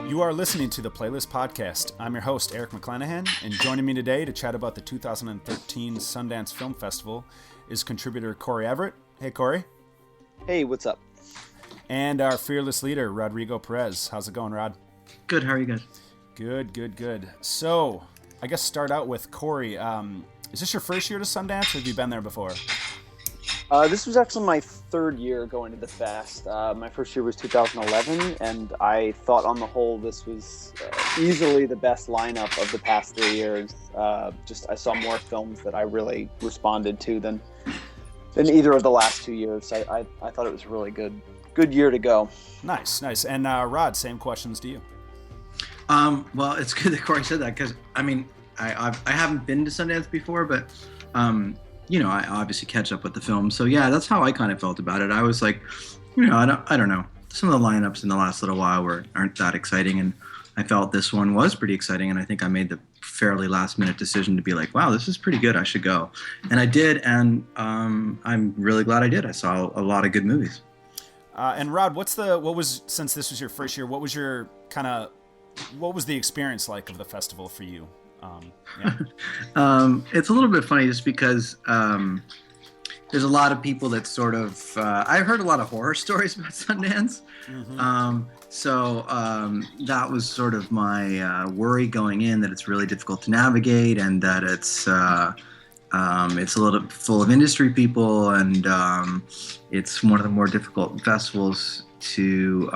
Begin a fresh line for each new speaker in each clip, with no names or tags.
You are listening to the Playlist Podcast. I'm your host, Eric McClanahan, and joining me today to chat about the 2013 Sundance Film Festival is contributor Corey Everett. Hey, Corey.
Hey, what's up?
And our fearless leader, Rodrigo Perez. How's it going, Rod?
Good. How are you guys?
Good. So, I guess start out with Corey. Is this your first year to Sundance, or have you been there before?
This was actually my third year going to the fest. My first year was 2011, and I thought on the whole this was easily the best lineup of the past 3 years. I saw more films that I really responded to than either of the last 2 years. I thought it was a really good year to go.
Nice. And Rod, same questions to you.
Well, it's good that Corey said that because I haven't been to Sundance before, but I obviously catch up with the film. So yeah, that's how I kind of felt about it. I was like, I don't know. Some of the lineups in the last little while aren't that exciting, and I felt this one was pretty exciting. And I think I made the fairly last minute decision to be like, wow, this is pretty good. I should go, and I did. And I'm really glad I did. I saw a lot of good movies.
And Rod, since this was your first year, what was the experience like of the festival for you?
It's a little bit funny just because there's a lot of people that sort of I've heard a lot of horror stories about Sundance. Mm-hmm. So that was sort of my worry going in, that it's really difficult to navigate, and that it's a little full of industry people, and it's one of the more difficult festivals to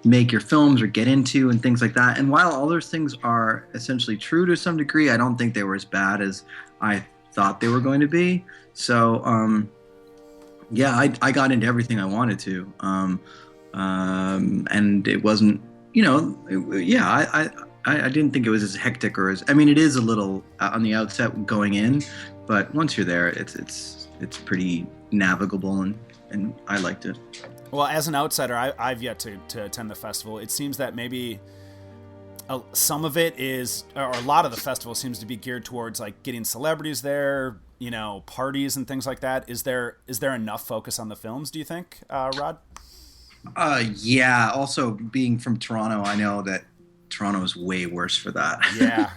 make your films or get into and things like that. And while all those things are essentially true to some degree, I don't think they were as bad as I thought they were going to be. So I got into everything I wanted to, and it wasn't, I didn't think it was as hectic it is a little on the outset going in, but once you're there, it's pretty navigable, and I liked it.
Well, as an outsider, I've yet to attend the festival. It seems that maybe some of it is, or a lot of the festival seems to be geared towards like getting celebrities there, parties and things like that. Is there enough focus on the films, do you think, Rod?
Yeah. Also, being from Toronto, I know that Toronto is way worse for that.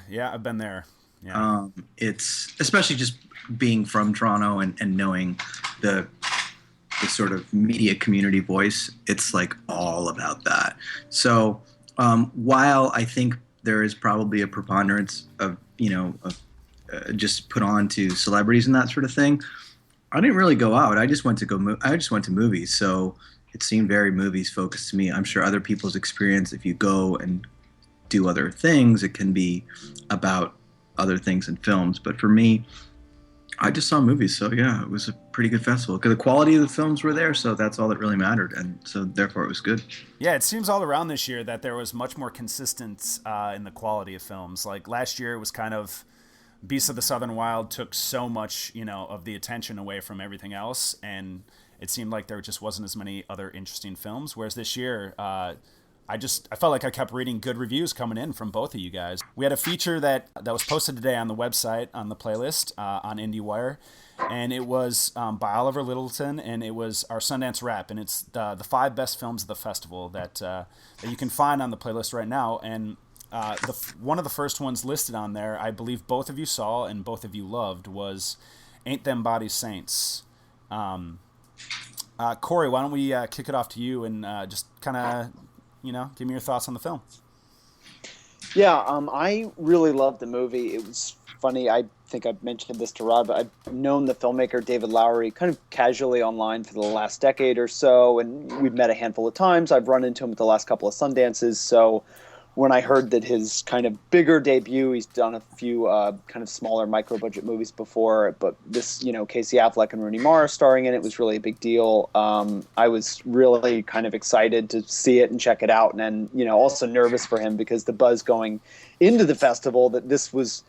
Yeah, I've been there. Yeah.
It's especially just being from Toronto and knowing the sort of media community voice, it's like all about that. So while I think there is probably a preponderance of just put on to celebrities and that sort of thing, I didn't really go out. I just went to movies. So it seemed very movies focused to me. I'm sure other people's experience, if you go and do other things, it can be about other things in films. But for me, I just saw movies, so yeah, it was a pretty good festival. Because the quality of the films were there, so that's all that really mattered, and so therefore it was good.
Yeah, it seems all around this year that there was much more consistent in the quality of films. Like last year, it was kind of Beasts of the Southern Wild took so much, of the attention away from everything else, and it seemed like there just wasn't as many other interesting films. Whereas this year, I felt like I kept reading good reviews coming in from both of you guys. We had a feature that was posted today on the website, on the playlist, on IndieWire, and it was by Oliver Littleton, and it was our Sundance Wrap, and it's the 5 best films of the festival that you can find on the playlist right now. And one of the first ones listed on there, I believe both of you saw and both of you loved, was Ain't Them Bodies Saints. Corey, why don't we kick it off to you and just kind of give me your thoughts on the film.
Yeah, I really loved the movie. It was funny. I think I've mentioned this to Rod, but I've known the filmmaker David Lowery kind of casually online for the last decade or so, and we've met a handful of times. I've run into him at the last couple of Sundances, so when I heard that his kind of bigger debut, he's done a few kind of smaller micro budget movies before, but this, Casey Affleck and Rooney Mara starring in it was really a big deal. I was really kind of excited to see it and check it out, and also nervous for him because the buzz going into the festival that this was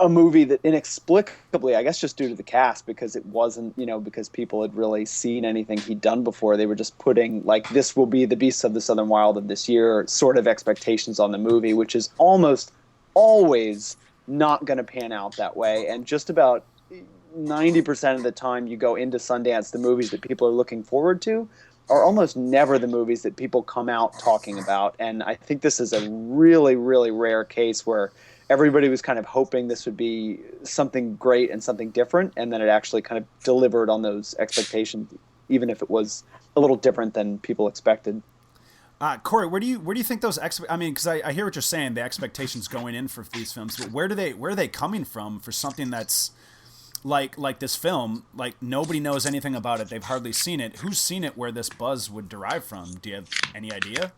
a movie that inexplicably, I guess just due to the cast, because it wasn't, because people had really seen anything he'd done before, they were just putting like, this will be the Beasts of the Southern Wild of this year sort of expectations on the movie, which is almost always not going to pan out that way. And just about 90% of the time you go into Sundance, the movies that people are looking forward to are almost never the movies that people come out talking about. And I think this is a really, really rare case where everybody was kind of hoping this would be something great and something different, and then it actually kind of delivered on those expectations, even if it was a little different than people expected.
Corey, where do you think those I mean, because I hear what you're saying, the expectations going in for these films, but where are they coming from for something that's like this film? Like, nobody knows anything about it, they've hardly seen it. Who's seen it? Where this buzz would derive from? Do you have any idea?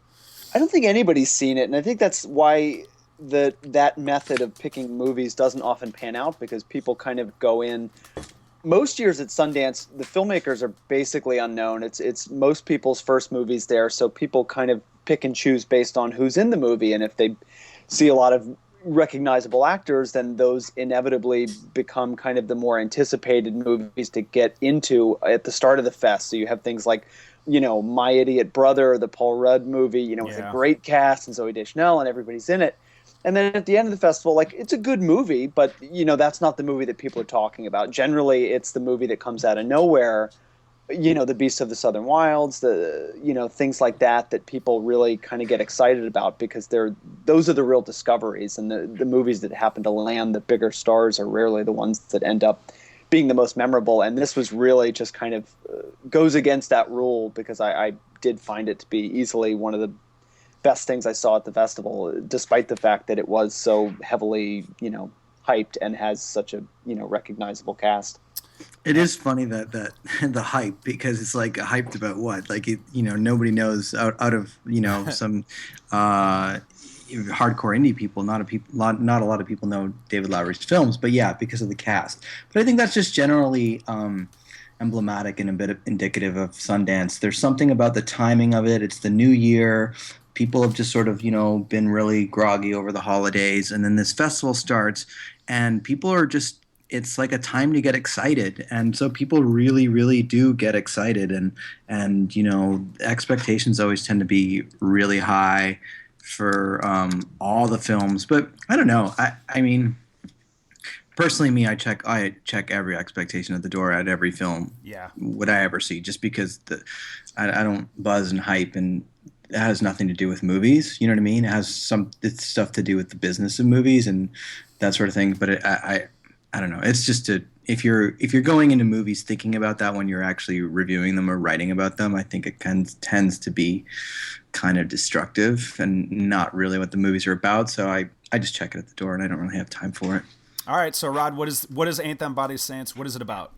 I don't think anybody's seen it, and I think that's why that method of picking movies doesn't often pan out, because people kind of go in. Most years at Sundance, the filmmakers are basically unknown. It's most people's first movies there, so people kind of pick and choose based on who's in the movie, and if they see a lot of recognizable actors, then those inevitably become kind of the more anticipated movies to get into at the start of the fest. So you have things like, My Idiot Brother, the Paul Rudd movie, with a great cast and Zooey Deschanel and everybody's in it. And then at the end of the festival, like, it's a good movie, but, that's not the movie that people are talking about. Generally, it's the movie that comes out of nowhere, the Beasts of the Southern Wilds, things like that people really kind of get excited about, because those are the real discoveries. And the movies that happen to land the bigger stars are rarely the ones that end up being the most memorable. And this was really just kind of goes against that rule, because I did find it to be easily one of the best things I saw at the festival, despite the fact that it was so heavily, hyped and has such a, recognizable cast.
It is funny that the hype, because it's like hyped about what? Like, nobody knows out of, some hardcore indie people, not a lot of people know David Lowery's films, but yeah, because of the cast. But I think that's just generally emblematic and a bit indicative of Sundance. There's something about the timing of it. It's the new year. People have just sort of, been really groggy over the holidays, and then this festival starts, and people are just, it's like a time to get excited. And so people really, really do get excited, and expectations always tend to be really high for all the films. But I don't know. I mean, personally, me, I check every expectation at the door at every film.
Yeah.
Would I ever see, just because I don't buzz and hype, and it has nothing to do with movies. You know what I mean? It's stuff to do with the business of movies and that sort of thing. But I don't know. It's just if you're going into movies thinking about that when you're actually reviewing them or writing about them, I think it tends to be kind of destructive and not really what the movies are about. So I just check it at the door, and I don't really have time for it.
All right. So Rod, what is Ain't Them Bodies Saints? What is it about?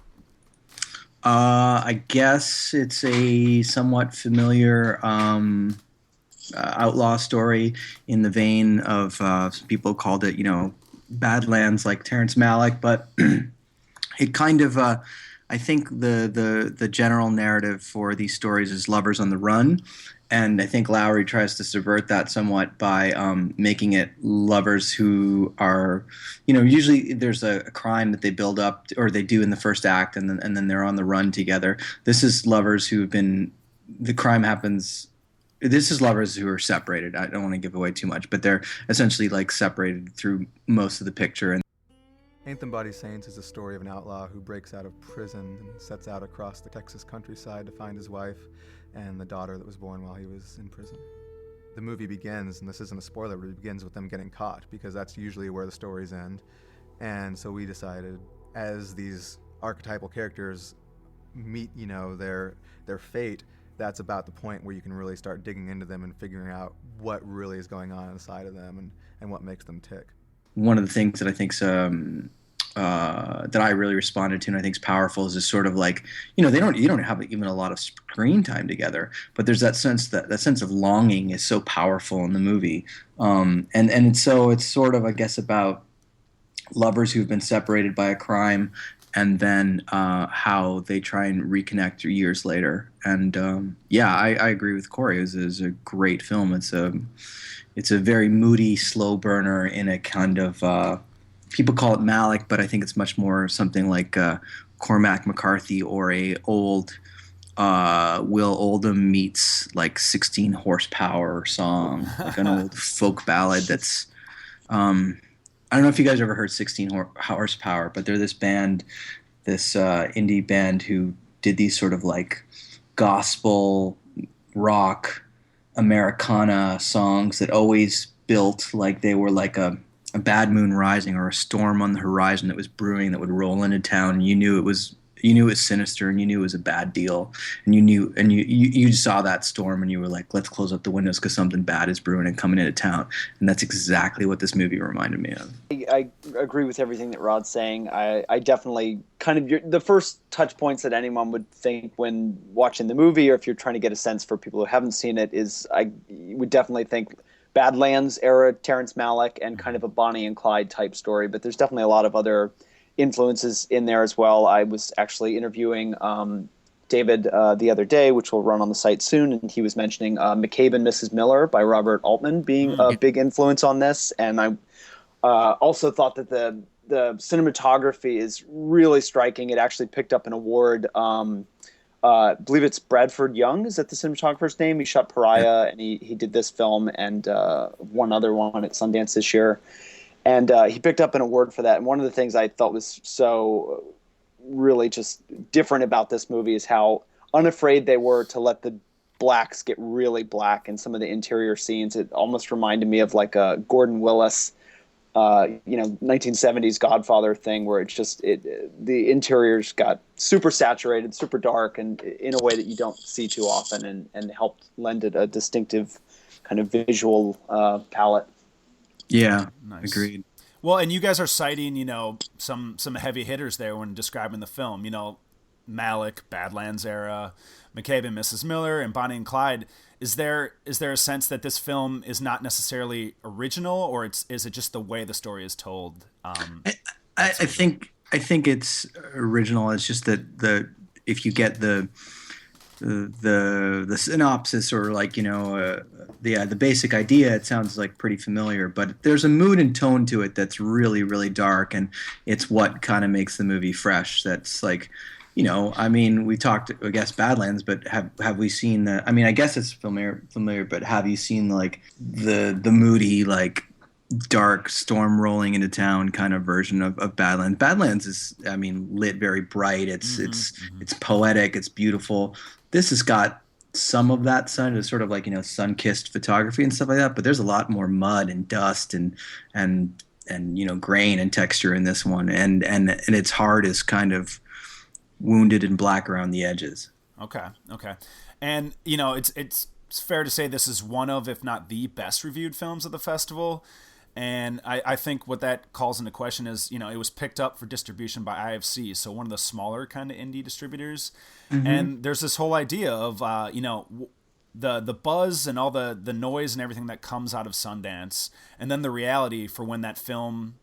I guess it's a somewhat familiar outlaw story in the vein of some people called it, Badlands, like Terrence Malick, but it kind of I think the general narrative for these stories is lovers on the run, and I think Lowery tries to subvert that somewhat by making it lovers who are, usually there's a crime that they build up, or they do in the first act, and then they're on the run together. This is lovers the crime happens. This is lovers who are separated. I don't want to give away too much, but they're essentially like separated through most of the picture.
Ain't Them Bodies Saints is a story of an outlaw who breaks out of prison and sets out across the Texas countryside to find his wife and the daughter that was born while he was in prison. The movie begins, and this isn't a spoiler, but it begins with them getting caught, because that's usually where the stories end. And so we decided, as these archetypal characters meet, their fate, that's about the point where you can really start digging into them and figuring out what really is going on inside of them and what makes them tick.
One of the things that I think's that I really responded to and I think is powerful is just sort of like, they don't you don't have even a lot of screen time together, but there's that sense that sense of longing is so powerful in the movie, and it's sort of, I guess, about lovers who've been separated by a crime, and then how they try and reconnect years later. And yeah, I agree with Corey. It's a great film. It's a very moody, slow burner in a kind of people call it Malick, but I think it's much more something like Cormac McCarthy or a old Will Oldham meets like 16 horsepower song, like an old folk ballad that's I don't know if you guys ever heard 16 horsepower, but they're this band, this indie band who did these sort of like gospel rock Americana songs that always built like they were like a bad moon rising or a storm on the horizon that was brewing that would roll into town. And you knew it was sinister, and you knew it was a bad deal, and you saw that storm, and you were like, let's close up the windows because something bad is brewing and coming into town. And that's exactly what this movie reminded me of.
I agree with everything that Rod's saying. I definitely kind of the first touch points that anyone would think when watching the movie, or if you're trying to get a sense for people who haven't seen it, is I would definitely think Badlands era Terrence Malick and kind of a Bonnie and Clyde type story. But there's definitely a lot of other influences in there as well. I was actually interviewing David the other day, which will run on the site soon, and he was mentioning McCabe and Mrs. Miller by Robert Altman being a big influence on this. And I also thought that the cinematography is really striking. It actually picked up an award. I believe it's Bradford Young. Is that the cinematographer's name? He shot Pariah, and he did this film and one other one at Sundance this year. And he picked up an award for that. And one of the things I thought was so really just different about this movie is how unafraid they were to let the blacks get really black in some of the interior scenes. It almost reminded me of like a Gordon Willis, 1970s Godfather thing, where it's just the interiors got super saturated, super dark, and in a way that you don't see too often, and helped lend it a distinctive kind of visual palette.
Yeah,
nice.
Agreed.
Well, and you guys are citing, some heavy hitters there when describing the film. Malick, Badlands era, McCabe and Mrs. Miller, and Bonnie and Clyde. Is there a sense that this film is not necessarily original, or is it just the way the story is told?
I think it's original. It's just that if you get the synopsis or like the basic idea, it sounds like pretty familiar, but there's a mood and tone to it that's really, really dark, and it's what kind of makes the movie fresh. That's like, we talked, I guess, Badlands, but have we seen the? I mean, I guess it's familiar, but have you seen like the moody, like dark storm rolling into town kind of version of Badlands? Badlands is, lit very bright. It's poetic. It's beautiful. This has got some of that sun, it's sort of like sun-kissed photography and stuff like that. But there's a lot more mud and dust and grain and texture in this one, and its heart is kind of wounded and black around the edges.
Okay. And it's fair to say this is one of, if not the best reviewed films of the festival. And I think what that calls into question is, it was picked up for distribution by IFC, so one of the smaller kind of indie distributors. Mm-hmm. And there's this whole idea of, the buzz and all the noise and everything that comes out of Sundance, and then the reality for when that film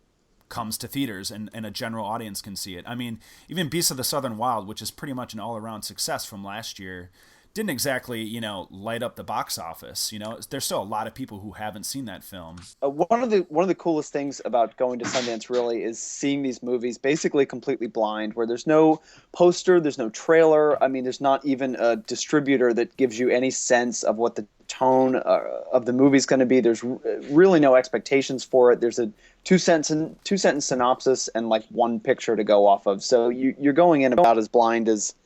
comes to theaters and a general audience can see it. I mean, even Beasts of the Southern Wild, which is pretty much an all-around success from last year, didn't exactly, light up the box office. There's still a lot of people who haven't seen that film.
One of the coolest things about going to Sundance really is seeing these movies basically completely blind, where there's no poster, there's no trailer. I mean, there's not even a distributor that gives you any sense of what the tone of the movie is going to be. There's really no expectations for it. There's a two sentence synopsis and like one picture to go off of. So you're going in about as blind as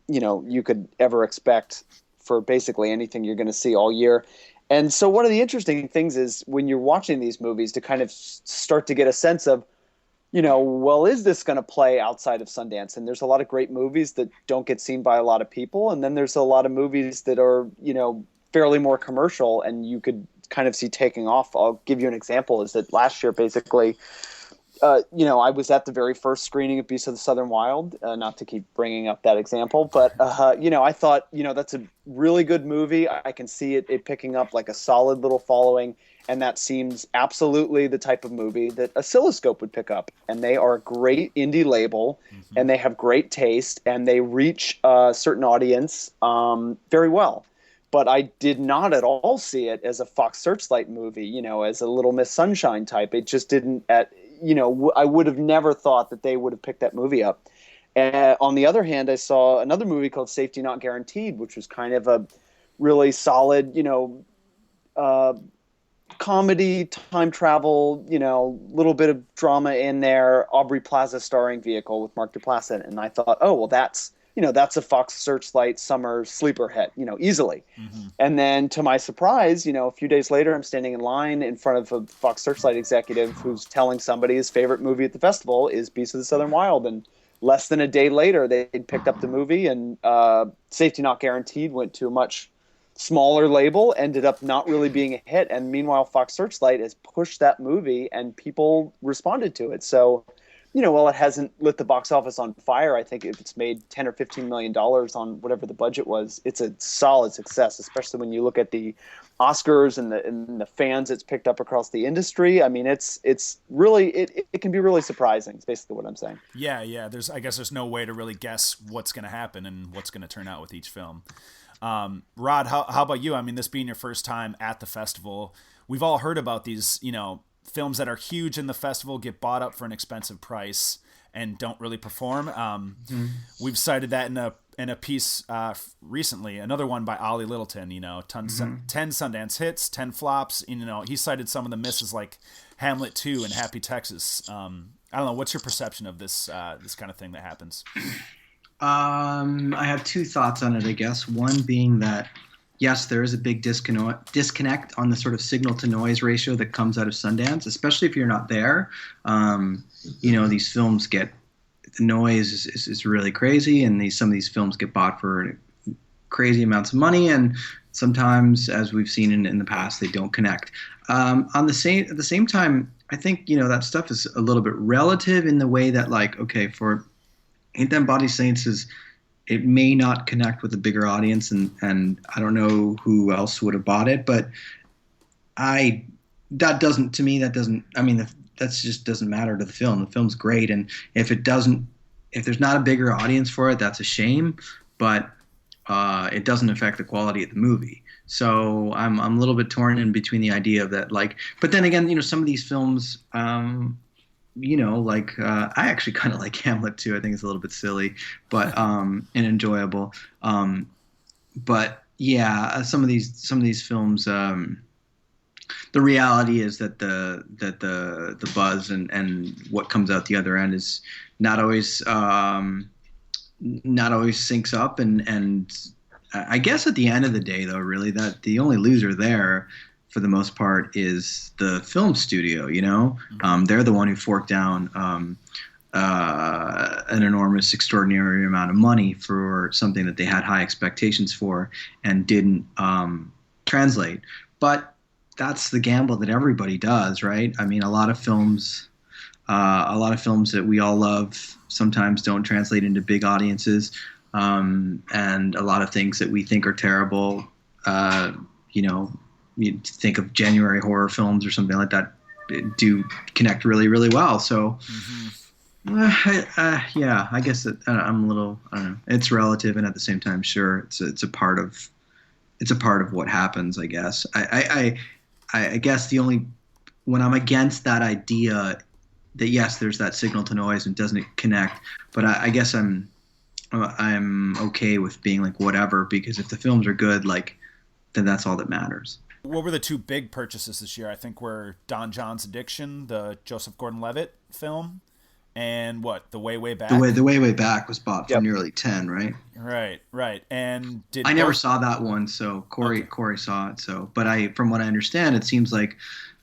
you could ever expect for basically anything you're going to see all year. And so one of the interesting things is when you're watching these movies to kind of start to get a sense of, well, is this going to play outside of Sundance? And there's a lot of great movies that don't get seen by a lot of people. And then there's a lot of movies that are, fairly more commercial and you could kind of see taking off. I'll give you an example is that last year, basically, I was at the very first screening of Beasts of the Southern Wild, not to keep bringing up that example, but, I thought, that's a really good movie. I can see it picking up like a solid little following, and that seems absolutely the type of movie that Oscilloscope would pick up. And they are a great indie label, and they have great taste, and they reach a certain audience very well. But I did not at all see it as a Fox Searchlight movie, as a Little Miss Sunshine type. It just didn't I would have never thought that they would have picked that movie up. On the other hand, I saw another movie called Safety Not Guaranteed, which was kind of a really solid, comedy, time travel, little bit of drama in there, Aubrey Plaza starring vehicle with Mark Duplass in it. And I thought, oh, well, that's a Fox Searchlight summer sleeper hit, easily. And then to my surprise, a few days later, I'm standing in line in front of a Fox Searchlight executive who's telling somebody his favorite movie at the festival is Beasts of the Southern Wild. And less than a day later, they'd picked up the movie, and Safety Not Guaranteed went to a much smaller label, ended up not really being a hit. And meanwhile, Fox Searchlight has pushed that movie and people responded to it. So, while it hasn't lit the box office on fire, I think if it's made $10 or $15 million on whatever the budget was, it's a solid success, especially when you look at the Oscars and the fans it's picked up across the industry. I mean, it's really, it can be really surprising. It's basically what I'm saying.
Yeah. I guess there's no way to really guess what's going to happen and what's going to turn out with each film. Rod, how about you? I mean, this being your first time at the festival, we've all heard about these, films that are huge in the festival get bought up for an expensive price and don't really perform. We've cited that in a piece recently, another one by Ollie Littleton, 10 Sundance hits, 10 flops. He cited some of the misses like Hamlet 2 and Happy Texas. I don't know. What's your perception of this kind of thing that happens?
I have two thoughts on it, I guess. One being that, yes, there is a big disconnect on the sort of signal to noise ratio that comes out of Sundance, especially if you're not there. These films the noise is really crazy, and some of these films get bought for crazy amounts of money, and sometimes, as we've seen in the past, they don't connect. At the same time, I think that stuff is a little bit relative in the way that, like, okay, for Ain't Them Body Saints it may not connect with a bigger audience, and I don't know who else would have bought it, but that just doesn't matter to the film. The film's great, and if there's not a bigger audience for it, that's a shame, but it doesn't affect the quality of the movie. So I'm a little bit torn in between the idea of that, like, but then again, some of these films, I actually kind of like Hamlet too. I think it's a little bit silly, but and enjoyable. But yeah, some of these films. The reality is that the buzz and what comes out the other end is not always syncs up, and I guess at the end of the day, though, really that the only loser there, for the most part, is the film studio. They're the one who forked down an enormous, extraordinary amount of money for something that they had high expectations for and didn't translate. But that's the gamble that everybody does, right? I mean, a lot of films that we all love sometimes don't translate into big audiences, and a lot of things that we think are terrible, you think of January horror films or something like that, do connect really, really well. So, I guess I'm a little, I don't know. It's relative, and at the same time, sure, it's a part of what happens, I guess. I guess when I'm against that idea that yes, there's that signal to noise and doesn't connect, but I guess I'm okay with being like whatever, because if the films are good, like, then that's all that matters.
What were the two big purchases this year? I think were Don John's Addiction, the Joseph Gordon-Levitt film, and what, The Way, Way Back?
The Way, Way Back was bought for nearly 10, right?
Right. And
I never saw that one, so Corey saw it. So, but from what I understand, it seems like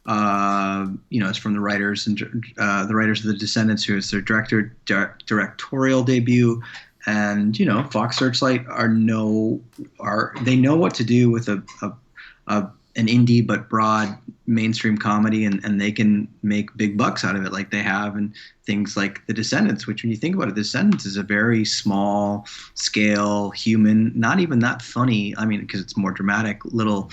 it's from the writers and the writers of The Descendants, who is their directorial debut. And Fox Searchlight they know what to do with a an indie but broad mainstream comedy, and they can make big bucks out of it like they have, and things like The Descendants, which when you think about it, The Descendants is a very small scale, human, not even that funny, I mean, because it's more dramatic, little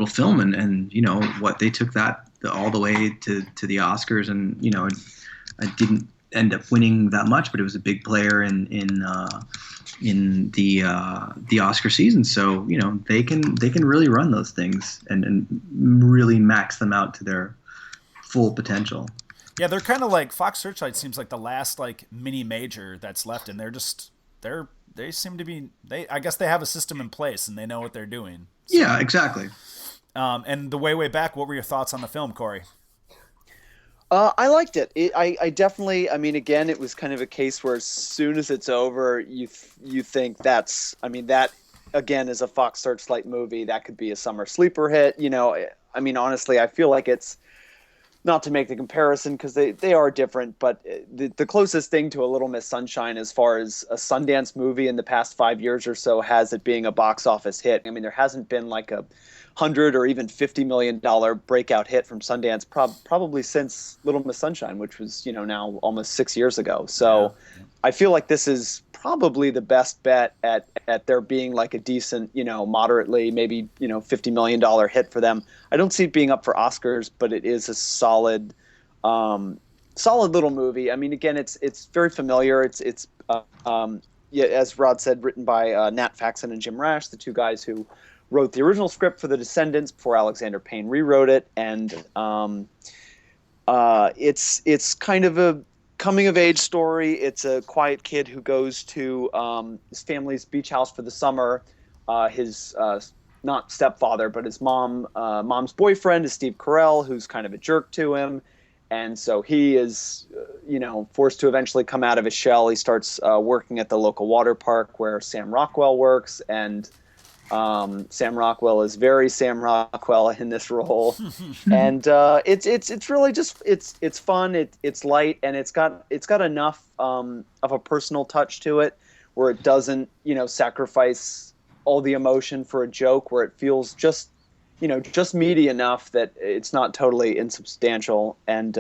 film, and you know what, they took that all the way to the Oscars, and you know, it didn't end up winning that much, but it was a big player in the Oscar season. So you know, they can really run those things and really max them out to their full potential.
Yeah, they're kind of like Fox Searchlight seems like the last like mini major that's left, and they seem to be, I guess they have a system in place and they know what they're doing. So,
yeah, exactly.
And the way back, what were your thoughts on the film, Corey?
I liked it. I definitely. I mean, again, it was kind of a case where as soon as it's over, you think that's. I mean, that again is a Fox Searchlight movie. That could be a summer sleeper hit. You know, I mean, honestly, I feel like it's not to make the comparison because they are different, but the closest thing to a Little Miss Sunshine as far as a Sundance movie in the past 5 years or so has it being a box office hit. I mean, there hasn't been like a $100 or even $50 million breakout hit from Sundance probably since Little Miss Sunshine, which was, you know, now almost 6 years ago. So yeah. I feel like this is probably the best bet at there being like a decent, you know, moderately, maybe, you know, $50 million hit for them. I don't see it being up for Oscars, but it is a solid little movie. I mean, again, it's very familiar. It's yeah, as Rod said, written by Nat Faxon and Jim Rash, the two guys who wrote the original script for The Descendants before Alexander Payne rewrote it, and it's kind of a coming of age story. It's a quiet kid who goes to his family's beach house for the summer. His not stepfather, but his mom's boyfriend is Steve Carell, who's kind of a jerk to him, and so he is, you know, forced to eventually come out of his shell. He starts working at the local water park where Sam Rockwell works, and Sam Rockwell is very Sam Rockwell in this role, and it's really just it's fun, it's light, and it's got enough of a personal touch to it where it doesn't, you know, sacrifice all the emotion for a joke, where it feels just, you know, just meaty enough that it's not totally insubstantial. And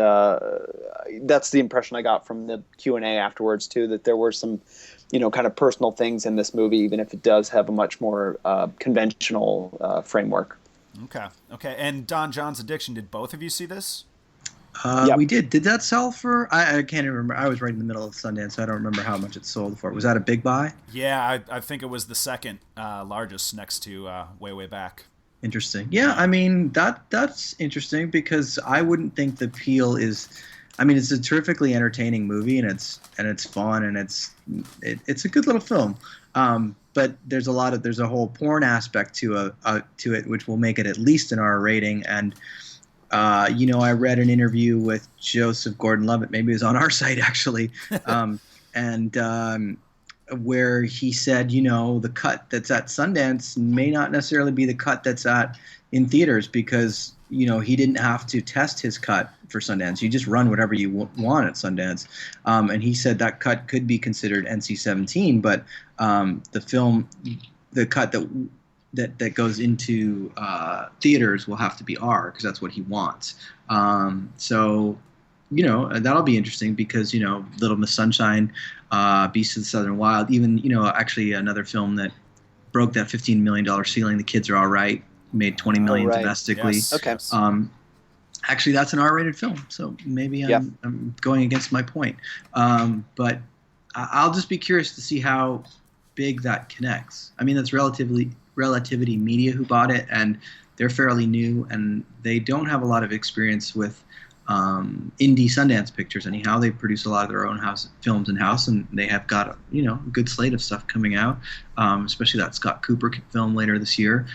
that's the impression I got from the Q&A afterwards too, that there were some, you know, kind of personal things in this movie, even if it does have a much more conventional framework.
Okay. And Don John's Addiction, did both of you see this?
Yep. We did. Did that sell for? I can't even remember. I was right in the middle of Sundance, so I don't remember how much it sold for. Was that a big buy?
Yeah, I think it was the second largest next to Way Back.
Interesting. Yeah, I mean that's interesting because I wouldn't think the appeal is. I mean, it's a terrifically entertaining movie, and it's fun, and it's a good little film. But there's a whole porn aspect to it, which will make it at least an R rating. And you know, I read an interview with Joseph Gordon-Levitt. Maybe it was on our site actually, and where he said, you know, the cut that's at Sundance may not necessarily be the cut that's in theaters, because, you know, he didn't have to test his cut for Sundance. You just run whatever you want at Sundance. And he said that cut could be considered NC-17, but the cut that goes into theaters will have to be R, because that's what he wants. So, you know, that'll be interesting because, you know, Little Miss Sunshine, Beasts of the Southern Wild, even, you know, actually another film that broke that $15 million ceiling, The Kids Are All Right, made $20 million domestically.
Yes.
Okay.
Actually, that's an R-rated film, so maybe I'm going against my point. But I'll just be curious to see how big that connects. I mean, that's Relativity Media who bought it, and they're fairly new, and they don't have a lot of experience with indie Sundance pictures anyhow. They produce a lot of their own films in-house, and they have got a good slate of stuff coming out, especially that Scott Cooper film later this year.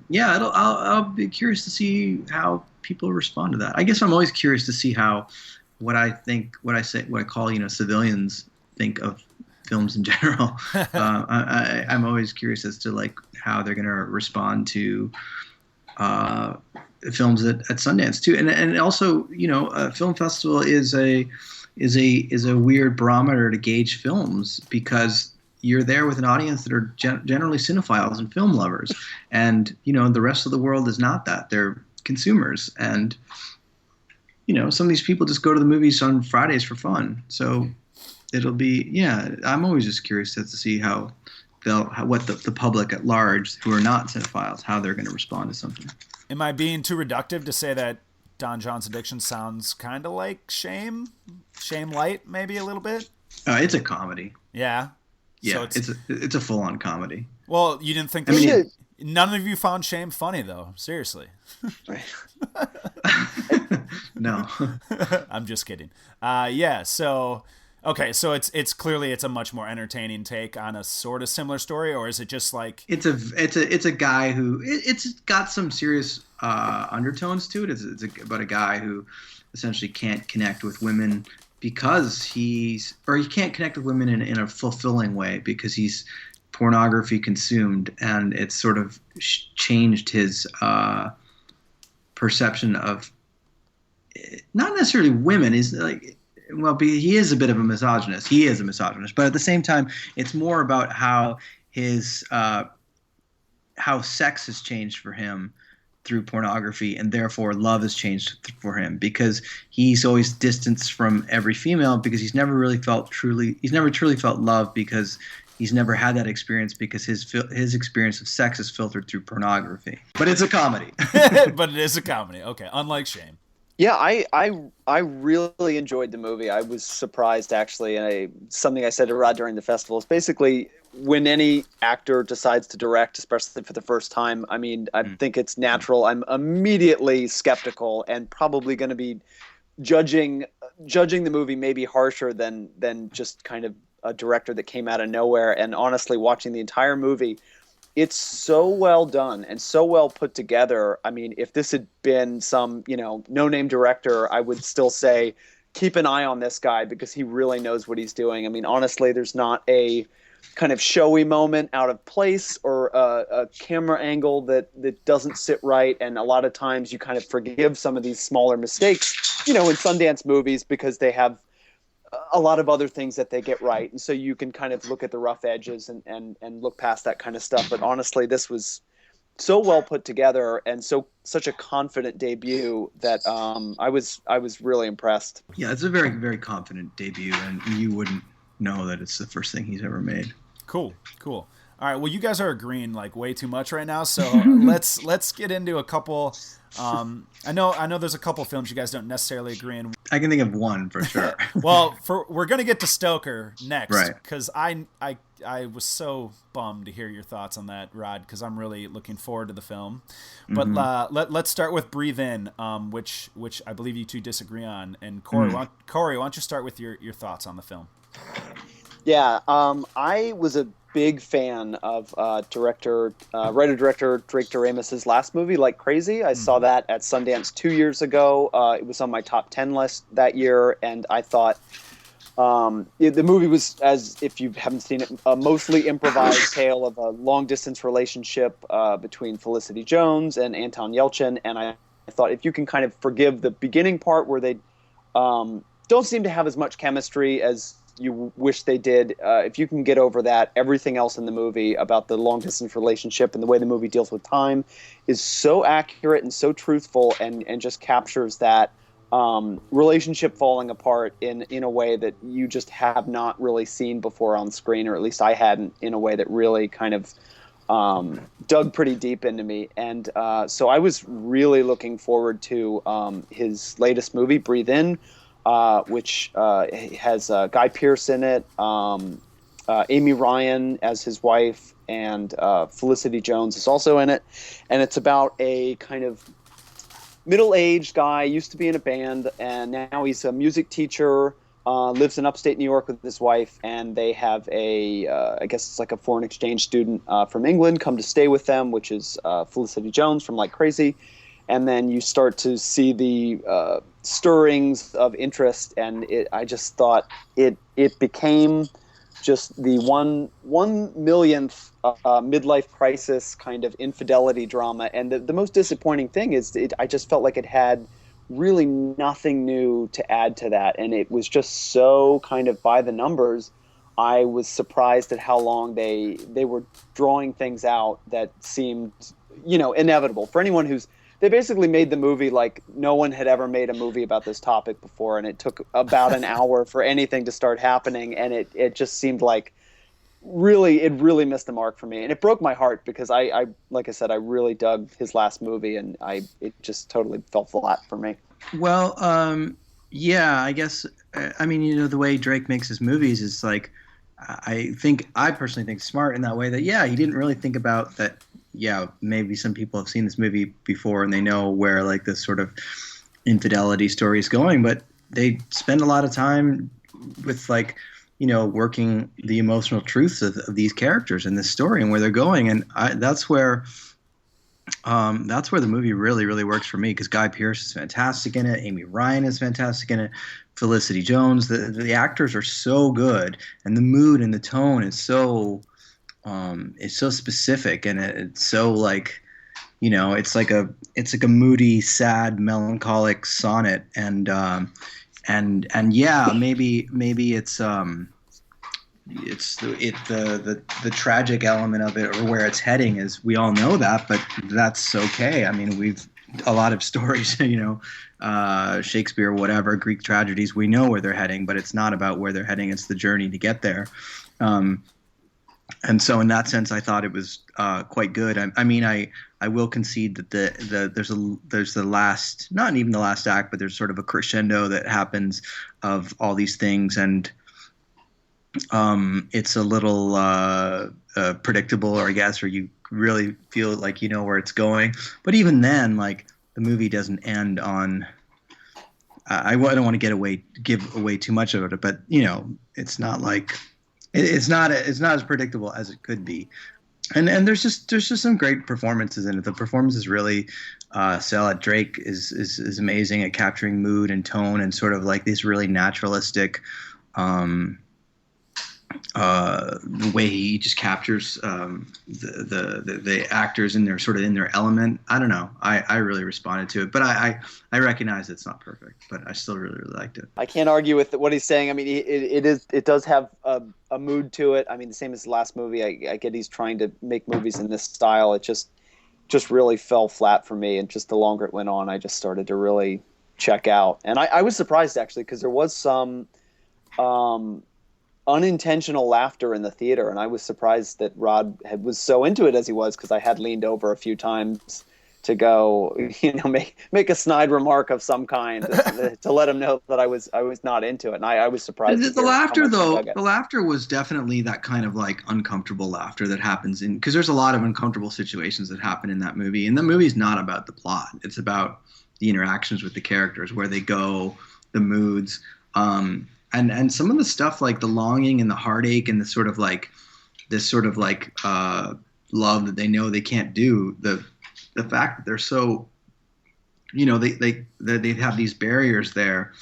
Yeah, I'll be curious to see how people respond to that. I guess I'm always curious to see how what I call civilians think of films in general. I'm always curious as to like how they're going to respond to films at Sundance too, and also, you know, a film festival is a weird barometer to gauge films, because you're there with an audience that are generally cinephiles and film lovers, and the rest of the world is not that. They're consumers, and some of these people just go to the movies on Fridays for fun. So it'll be, I'm always just curious to see what the public at large who are not cinephiles, how they're going to respond to something.
Am I being too reductive to say that Don John's Addiction sounds kind of like Shame Light, maybe a little bit?
It's a comedy.
Yeah.
Yeah, so it's a full-on comedy.
Well, you didn't think none of you found Shame funny, though. Seriously.
No.
I'm just kidding. Yeah, so... Okay, so it's clearly a much more entertaining take on a sort of similar story, or is it just like...
It's a guy who... It's got some serious undertones to it. It's about a guy who essentially can't connect with women because he can't connect with women in a fulfilling way because he's pornography consumed, and it's sort of changed his perception of not necessarily women. Is like, well, he is a bit of a misogynist. He is a misogynist, but at the same time, it's more about how his how sex has changed for him through pornography, and therefore love has changed for him because he's always distanced from every female because he's never truly felt love because he's never had that experience because his experience of sex is filtered through pornography. But it's a comedy.
But it is a comedy. Okay, unlike Shame.
Yeah, I really enjoyed the movie. I was surprised, actually, and something I said to Rod during the festival is basically when any actor decides to direct, especially for the first time, I mean, I think it's natural. I'm immediately skeptical and probably going to be judging the movie maybe harsher than just kind of a director that came out of nowhere. And honestly, watching the entire movie, it's so well done and so well put together. I mean, if this had been some, no-name director, I would still say keep an eye on this guy because he really knows what he's doing. I mean, honestly, there's not a kind of showy moment out of place or a camera angle that doesn't sit right. And a lot of times you kind of forgive some of these smaller mistakes, in Sundance movies because they have a lot of other things that they get right. And so you can kind of look at the rough edges and look past that kind of stuff. But honestly, this was so well put together and such a confident debut that I was really impressed.
Yeah, it's a very, very confident debut, and you wouldn't know that it's the first thing he's ever made.
Cool. All right, well, you guys are agreeing like way too much right now, so let's get into a couple. I know there's a couple films you guys don't necessarily agree on.
I can think of one for sure.
Well, we're gonna get to Stoker next,
right?
Because I was so bummed to hear your thoughts on that, Rod, because I'm really looking forward to the film. But let's start with Breathe In, which I believe you two disagree on. And Corey, why don't you start with your thoughts on the film?
Yeah, I was a big fan of writer-director Drake Doremus's last movie, Like Crazy. I saw that at Sundance 2 years ago. It was on my top 10 list that year, and I thought the movie was, as if you haven't seen it, a mostly improvised tale of a long-distance relationship between Felicity Jones and Anton Yelchin, and I thought if you can kind of forgive the beginning part where they don't seem to have as much chemistry as you wish they did. If you can get over that, everything else in the movie about the long distance relationship and the way the movie deals with time is so accurate and so truthful and just captures that relationship falling apart in a way that you just have not really seen before on screen, or at least I hadn't, in a way that really kind of dug pretty deep into me. And so I was really looking forward to his latest movie, Breathe In, which has Guy Pearce in it, Amy Ryan as his wife, and Felicity Jones is also in it. And it's about a kind of middle-aged guy, used to be in a band, and now he's a music teacher, lives in upstate New York with his wife, and they have I guess it's like a foreign exchange student from England come to stay with them, which is Felicity Jones from Like Crazy. And then you start to see the stirrings of interest, and I just thought it became just the one millionth midlife crisis kind of infidelity drama. And the most disappointing thing is I just felt like it had really nothing new to add to that, and it was just so kind of by the numbers. I was surprised at how long they were drawing things out that seemed, inevitable for anyone who's. They basically made the movie like no one had ever made a movie about this topic before, and it took about an hour for anything to start happening, and it just seemed like it really missed the mark for me, and it broke my heart because I like I said, I really dug his last movie, and it just totally fell flat for me.
Well, yeah, I guess. I mean, the way Drake makes his movies is like, I personally think smart in that way that, yeah, he didn't really think about that. Yeah, maybe some people have seen this movie before and they know where like this sort of infidelity story is going, but they spend a lot of time with like, working the emotional truths of these characters in this story and where they're going. And that's where the movie really, really works for me, because Guy Pearce is fantastic in it. Amy Ryan is fantastic in it. Felicity Jones, the actors are so good, and the mood and the tone is so specific, and it's so like, it's like a moody, sad, melancholic sonnet, and yeah, maybe it's the tragic element of it, or where it's heading, is we all know that, but that's okay. I mean, a lot of stories, Shakespeare, whatever, Greek tragedies, we know where they're heading, but it's not about where they're heading. It's the journey to get there. And so in that sense, I thought it was quite good. I mean, I will concede that there's the last, not even the last act, but there's sort of a crescendo that happens of all these things, and it's a little predictable, or I guess, or you really feel like you know where it's going. But even then, like, the movie doesn't end on. I don't want to give away too much of it, but it's not like it's not as predictable as it could be. And there's just some great performances in it. The performances really sell it. Drake is amazing at capturing mood and tone, and sort of like this really naturalistic. The way he just captures the actors in their element. I don't know. I really responded to it, but I recognize it's not perfect, but I still really, really liked it.
I can't argue with what he's saying. I mean, it does have a mood to it. I mean, the same as the last movie. I get he's trying to make movies in this style. It just really fell flat for me, and just the longer it went on, I just started to really check out. And I was surprised, actually, because there was some unintentional laughter in the theater, and I was surprised that Rod was so into it as he was, because I had leaned over a few times to go, make a snide remark of some kind to let him know that I was not into it, and I was surprised.
The laughter, though, the laughter was definitely that kind of like uncomfortable laughter that happens because there's a lot of uncomfortable situations that happen in that movie, and the movie's not about the plot; it's about the interactions with the characters, where they go, the moods. And some of the stuff, like the longing and the heartache and this sort of like love that they know they can't do, the fact that they're so, they have these barriers there,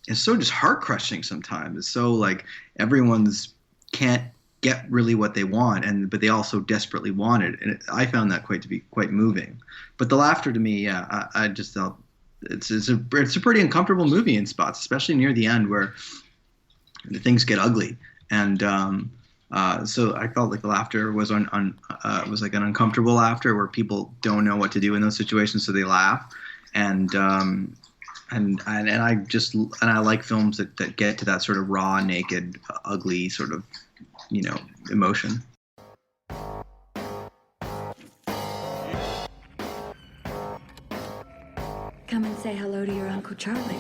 is so just heart crushing sometimes. It's so like everyone's can't get really what they want, but they also desperately want it, and I found that to be quite moving. But the laughter, to me, yeah, I just felt it's a pretty uncomfortable movie in spots, especially near the end where the things get ugly, and so I felt like the laughter was was like an uncomfortable laughter where people don't know what to do in those situations, so they laugh, and I like films that get to that sort of raw, naked, ugly sort of emotion.
Come and say hello to your Uncle Charlie.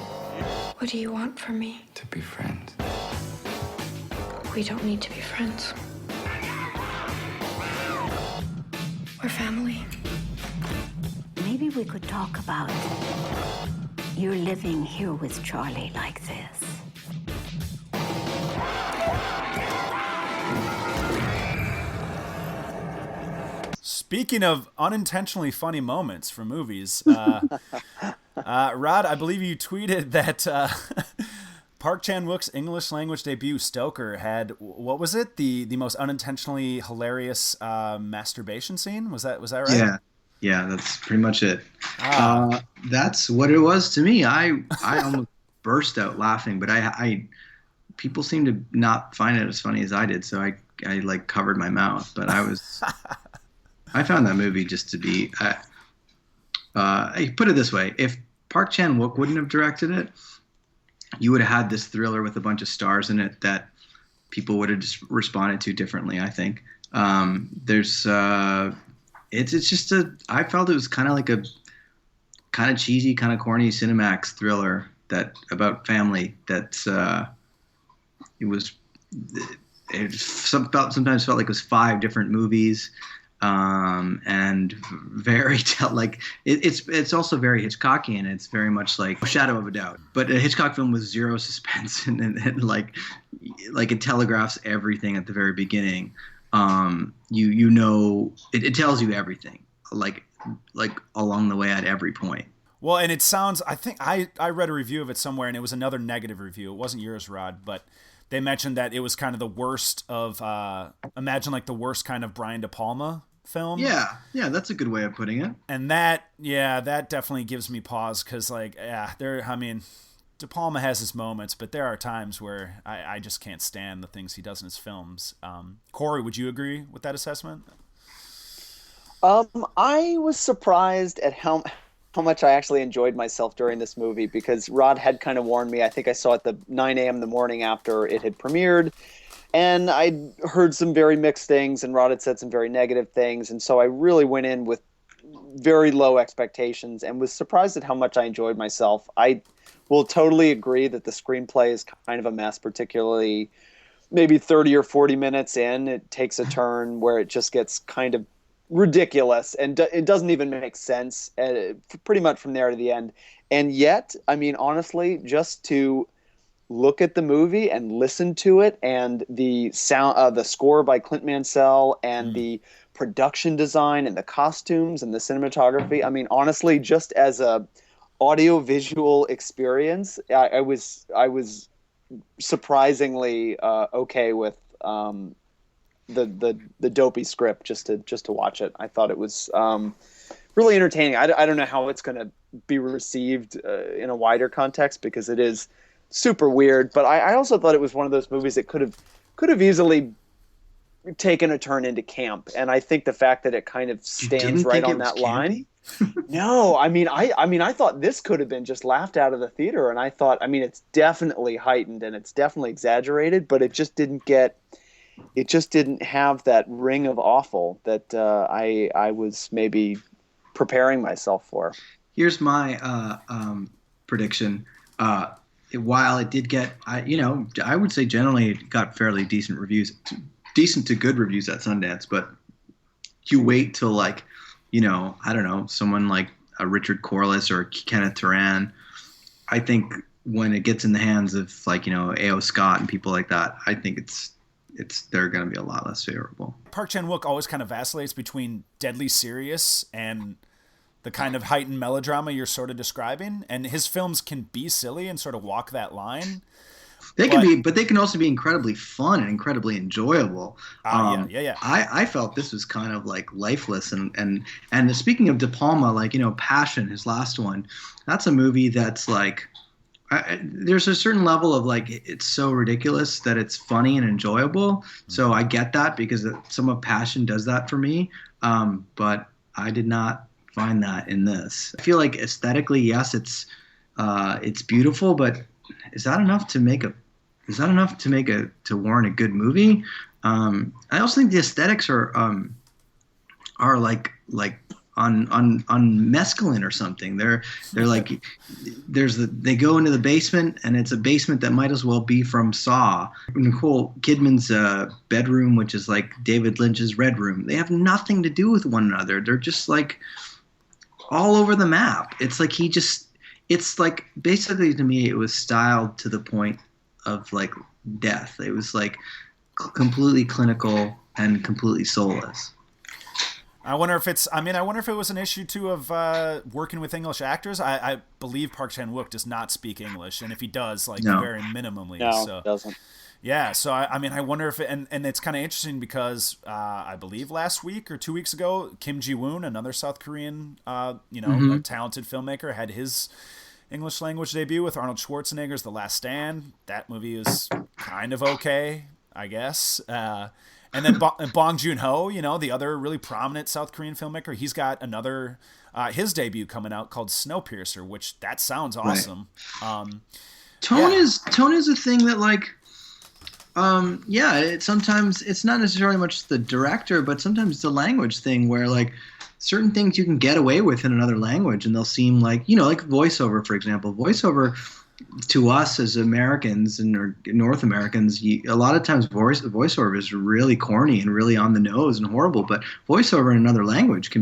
What do you want from me?
To be friends.
We don't need to be friends. We're family.
Maybe we could talk about you living here with Charlie like this.
Speaking of unintentionally funny moments from movies, Rod, I believe you tweeted that Park Chan-wook's English language debut, Stoker, had, what was it? The most unintentionally hilarious masturbation scene? Was that right?
Yeah, that's pretty much it. That's what it was to me. I almost burst out laughing, but I people seem to not find it as funny as I did, so I like covered my mouth. But I found that movie just to be. I put it this way: if Park Chan-wook wouldn't have directed it, you would have had this thriller with a bunch of stars in it that people would have just responded to differently. I think it's just I felt it was kind of like a kind of cheesy, kind of corny Cinemax thriller that about family. Sometimes felt like it was 5 different movies, and very it's also very Hitchcockian. It's very much like Shadow of a Doubt, but a Hitchcock film with zero suspense and like it telegraphs everything at the very beginning. It tells you everything like along the way at every point.
Well, and it sounds, I think I read a review of it somewhere, and it was another negative review. It wasn't yours, Rod, but they mentioned that it was kind of the worst of, imagine like the worst kind of Brian De Palma film.
Yeah, that's a good way of putting it.
And that definitely gives me pause, because De Palma has his moments, but there are times where I just can't stand the things he does in his films. Corey, would you agree with that assessment?
I was surprised at how much I actually enjoyed myself during this movie, because Rod had kind of warned me. I think I saw it the 9 a.m. the morning after it had premiered, and I heard some very mixed things, and Rod had said some very negative things, and so I really went in with very low expectations and was surprised at how much I enjoyed myself. I will totally agree that the screenplay is kind of a mess, particularly maybe 30 or 40 minutes in. It takes a turn where it just gets kind of ridiculous, and it doesn't even make sense pretty much from there to the end. And yet, I mean, honestly, just to look at the movie and listen to it, and the sound, the score by Clint Mansell, and the production design and the costumes and the cinematography, I mean, honestly, just as a audio visual experience, I was surprisingly okay with the dopey script just to watch it. I thought it was really entertaining. I don't know how it's going to be received in a wider context, because it is super weird. But I also thought it was one of those movies that could have easily taken a turn into camp. And I think the fact that it kind of stands right on that line. No, I mean, I thought this could have been just laughed out of the theater, and I thought, I mean, it's definitely heightened and it's definitely exaggerated, but it just didn't have that ring of awful that I was maybe preparing myself for.
Here's my prediction. While it did get, I would say generally it got fairly decent decent to good reviews at Sundance, but you wait till I don't know, someone like a Richard Corliss or Kenneth Turan. I think when it gets in the hands of A.O. Scott and people like that, I think they're going to be a lot less favorable.
Park Chan-wook always kind of vacillates between deadly serious and the kind of heightened melodrama you're sort of describing, and his films can be silly and sort of walk that line.
They can be, but they can also be incredibly fun and incredibly enjoyable.
Yeah.
I felt this was kind of like lifeless, and speaking of De Palma, Passion, his last one, that's a movie that's like, there's a certain level of it's so ridiculous that it's funny and enjoyable. So I get that, because some of Passion does that for me. But I did not find that in this. I feel like aesthetically, yes, it's beautiful, but is that enough to warrant a good movie? I also think the aesthetics are like on mescaline or something. They're like, they go into the basement, and it's a basement that might as well be from Saw. Nicole Kidman's bedroom, which is like David Lynch's Red Room, they have nothing to do with one another. They're just like all over the map. It's like it's like, basically to me, it was styled to the point of like death. It was like completely clinical and completely soulless.
I wonder if it was an issue too of working with English actors. I believe Park Chan-wook does not speak English, and if he does, very minimally.
No, he doesn't.
Yeah, so I wonder if and it's kind of interesting, because I believe last week or 2 weeks ago, Kim Ji-woon, another South Korean, a talented filmmaker, had his English language debut with Arnold Schwarzenegger's The Last Stand. That movie is kind of okay, I guess. And then Bong Joon-ho, the other really prominent South Korean filmmaker, he's got another his debut coming out called Snowpiercer, which that sounds awesome. Right.
Tone is a thing that sometimes it's not necessarily much the director, but sometimes it's a language thing where certain things you can get away with in another language and they'll seem like voiceover, for example. Voiceover to us as Americans or North Americans, a lot of times voiceover is really corny and really on the nose and horrible, but voiceover in another language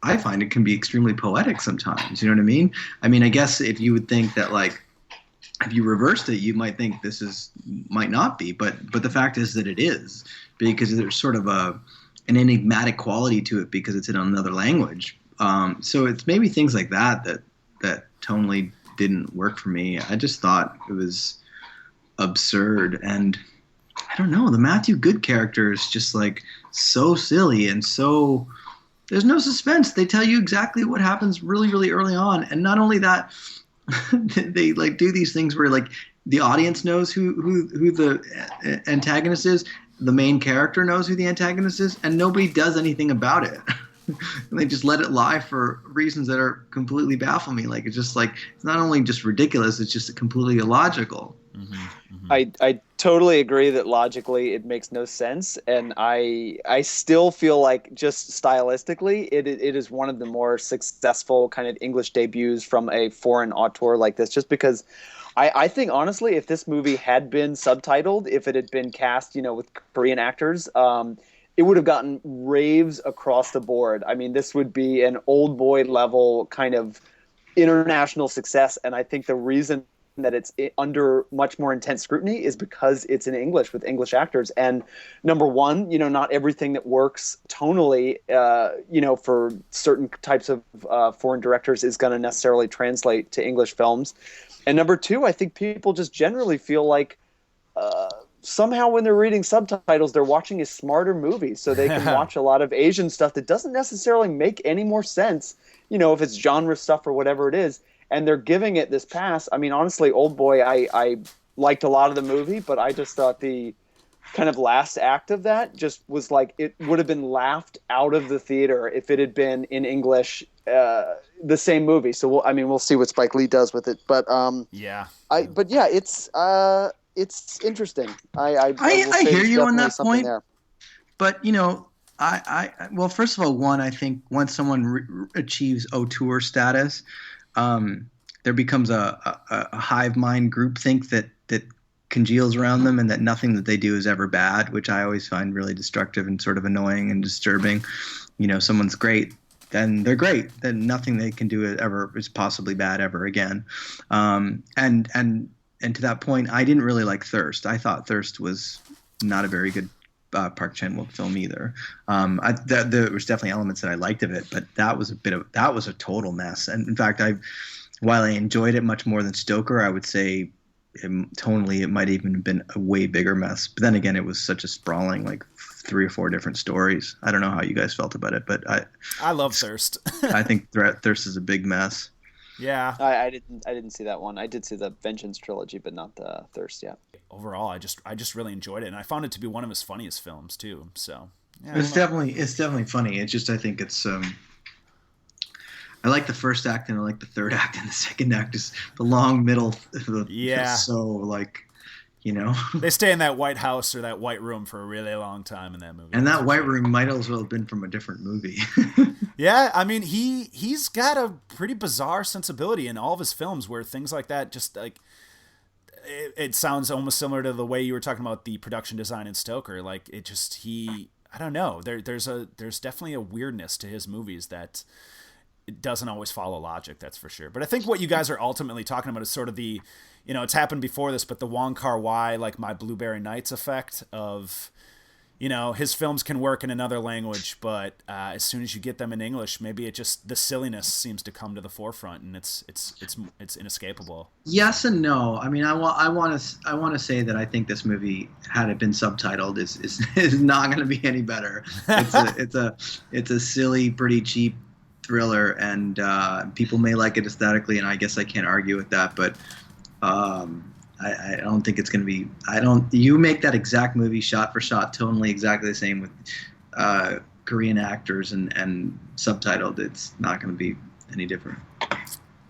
I find it can be extremely poetic sometimes. You know what I mean? I mean, I guess if you would think that if you reversed it, you might think might not be, but the fact is that it is, because there's sort of an enigmatic quality to it because it's in another language. So it's maybe things like that tonally didn't work for me. I just thought it was absurd, and I don't know, the Matthew Good character is just so silly and so there's no suspense. They tell you exactly what happens really, really early on, and not only that, they do these things where the audience knows who the antagonist is, the main character knows who the antagonist is, and nobody does anything about it. And they just let it lie for reasons that are completely baffle me. It's just it's not only just ridiculous, it's just completely illogical.
Mm-hmm, mm-hmm.
I totally agree that logically it makes no sense, and I still feel just stylistically it is one of the more successful kind of English debuts from a foreign auteur like this, just because I think honestly if this movie had been subtitled, if it had been cast with Korean actors, it would have gotten raves across the board. I mean, this would be an Old Boy level kind of international success, and I think the reason that it's under much more intense scrutiny is because it's in English with English actors. And number one, not everything that works tonally, for certain types of foreign directors is going to necessarily translate to English films. And number two, I think people just generally feel somehow when they're reading subtitles, they're watching a smarter movie, so they can watch a lot of Asian stuff that doesn't necessarily make any more sense, if it's genre stuff or whatever it is. And they're giving it this pass. I mean, honestly, Old Boy, I liked a lot of the movie, but I just thought the kind of last act of that just was it would have been laughed out of the theater if it had been in English, the same movie. So we'll see what Spike Lee does with it. But it's interesting.
I hear you on that point. There. But well, first of all, I think once someone achieves auteur status, there becomes a hive mind groupthink that congeals around them, and that nothing that they do is ever bad, which I always find really destructive and sort of annoying and disturbing. Someone's great, then they're great. Then nothing they can do ever is possibly bad ever again. And to that point, I didn't really like Thirst. I thought Thirst was not a very good Park Chan-wook film either. There was definitely elements that I liked of it, but that was a total mess. And in fact, while I enjoyed it much more than Stoker, I would say tonally it might even have been a way bigger mess. But then again, it was such a sprawling 3 or 4 different stories. I don't know how you guys felt about it, but
I love Thirst.
I think Thirst is a big mess.
Yeah,
I didn't see that one. I did see the Vengeance trilogy, but not the Thirst yet.
Overall, I just really enjoyed it, and I found it to be one of his funniest films too. So yeah,
it's definitely funny. It's just I think it's I like the first act and I like the third act, and the second act is the long middle. So
they stay in that White House or that White Room for a really long time in that movie.
And that White Room might as well have been from a different movie.
Yeah, I mean he's got a pretty bizarre sensibility in all of his films where things like that just it sounds almost similar to the way you were talking about the production design in Stoker. I don't know. There's definitely a weirdness to his movies that it doesn't always follow logic, that's for sure. But I think what you guys are ultimately talking about is sort of the, it's happened before this, but the Wong Kar-wai, My Blueberry Nights effect of, his films can work in another language, but as soon as you get them in English, maybe the silliness seems to come to the forefront, and it's inescapable.
Yes and no. I mean, I want to say that I think this movie, had it been subtitled, is not going to be any better. It's a silly, pretty cheap thriller, and people may like it aesthetically, and I guess I can't argue with that. But I don't think it's going to be. You make that exact movie shot for shot, tonally exactly the same with Korean actors and subtitled. It's not going to be any different.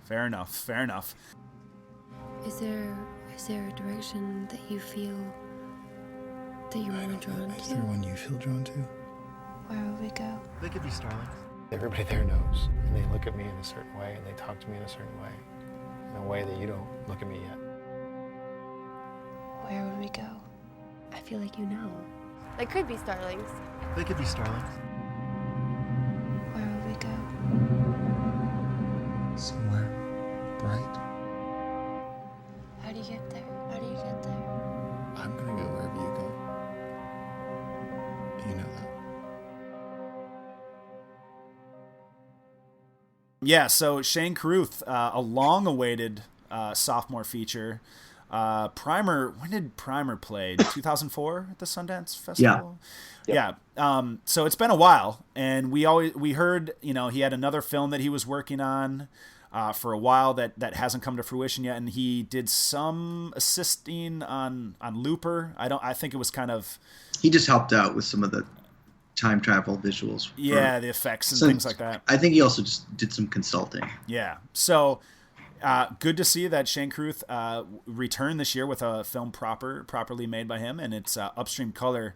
Fair enough. Fair enough.
Is there a direction that you feel that you want to draw
Is there
into?
one you feel drawn to?
Where will we go?
They could be starlings. Everybody there knows, and they look at me in a certain way, and they talk to me in a certain way, in a way that you don't look at me yet.
Where would we go? I feel like you know. They could be starlings.
They could be starlings.
Where would we go?
Somewhere bright.
How do you get there? How do you get there?
I'm gonna go wherever you go. You know that.
Yeah, so Shane Carruth, a long-awaited sophomore feature. Primer, when did Primer play? 2004 at the Sundance Festival?
Yeah.
Yeah. So it's been a while, and we heard, he had another film that he was working on for a while that hasn't come to fruition yet, and he did some assisting on Looper. I think it was kind of...
He just helped out with some of the time travel visuals.
Yeah, the effects and things like that.
I think he also just did some consulting.
Yeah. So good to see that Shane Carruth returned this year with a film properly made by him, and it's Upstream Color.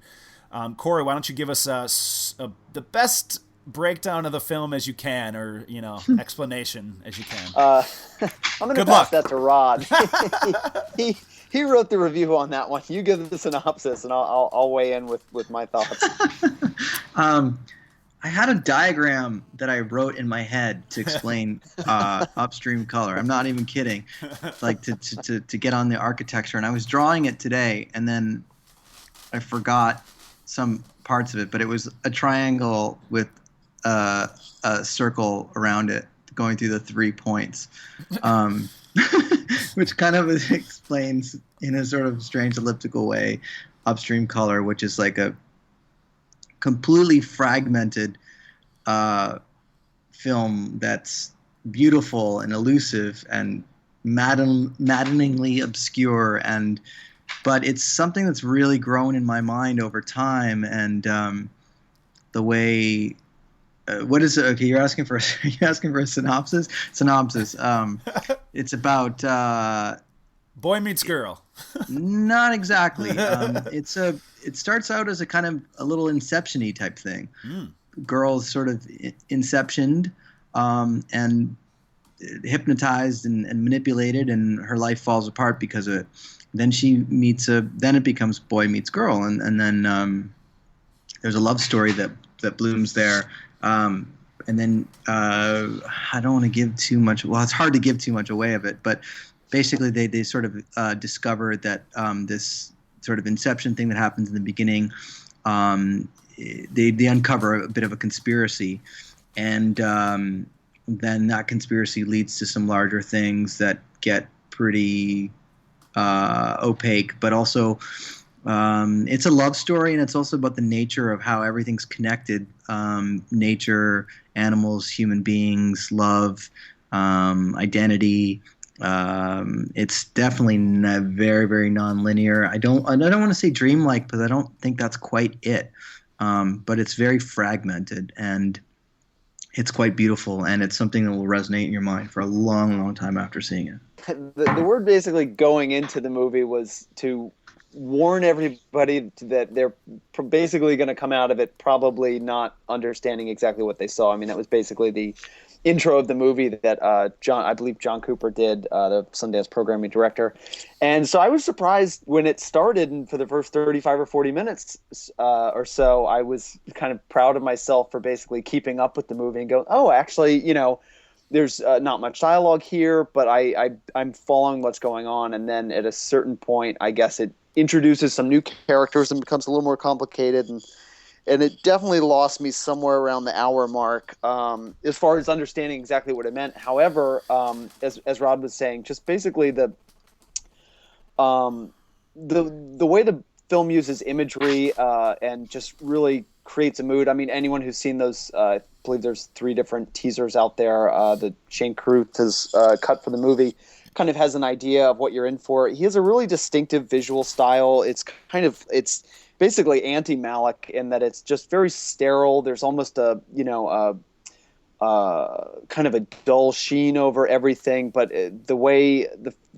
Corey, why don't you give us the best breakdown of the film as you can, or explanation as you can.
I'm going to
Good
pass
luck.
that to Rod. he wrote the review on that one. You give the synopsis, and I'll weigh in with my thoughts.
I had a diagram that I wrote in my head to explain Upstream Color. I'm not even kidding. Like to get on the architecture, and I was drawing it today, and then I forgot some parts of it. But it was a triangle with a circle around it, going through the 3 points, which kind of explains in a sort of strange elliptical way Upstream Color, which is like a completely fragmented film that's beautiful and elusive and maddeningly obscure, but it's something that's really grown in my mind over time. And the way what is it? Okay, you're asking for a synopsis. It's about
Boy meets girl.
not exactly. It starts out as a kind of a little Inception-y type thing. Girl's sort of inceptioned and hypnotized and manipulated, and her life falls apart because of it. Then then it becomes boy meets girl, and then there's a love story that blooms there. And then I don't want to give too much. Well, it's hard to give too much away of it, but basically they sort of discover that this sort of inception thing that happens in the beginning, they uncover a bit of a conspiracy, and then that conspiracy leads to some larger things that get pretty opaque, but also it's a love story, and it's also about the nature of how everything's connected. Nature, animals, human beings, love, identity. It's definitely very, very non-linear. I don't want to say dreamlike, because I don't think that's quite it. But it's very fragmented, and it's quite beautiful, and it's something that will resonate in your mind for a long, long time after seeing it.
The word basically going into the movie was to warn everybody that they're basically going to come out of it probably not understanding exactly what they saw. I mean, that was basically the intro of the movie that I believe John Cooper did, the Sundance programming director. And so I was surprised when it started, and for the first 35 or 40 minutes or so, I was kind of proud of myself for basically keeping up with the movie and going, oh, actually, there's not much dialogue here, but I'm following what's going on. And then at a certain point, I guess it introduces some new characters and becomes a little more complicated, and it definitely lost me somewhere around the hour mark as far as understanding exactly what it meant. However, as Rod was saying, just basically the way the film uses imagery and just really creates a mood. I mean, anyone who's seen those, I believe there's 3 different teasers out there. The Shane Carruth has cut for the movie, kind of has an idea of what you're in for. He has a really distinctive visual style. It's basically anti-Malick in that it's just very sterile. There's almost a kind of a dull sheen over everything, but the way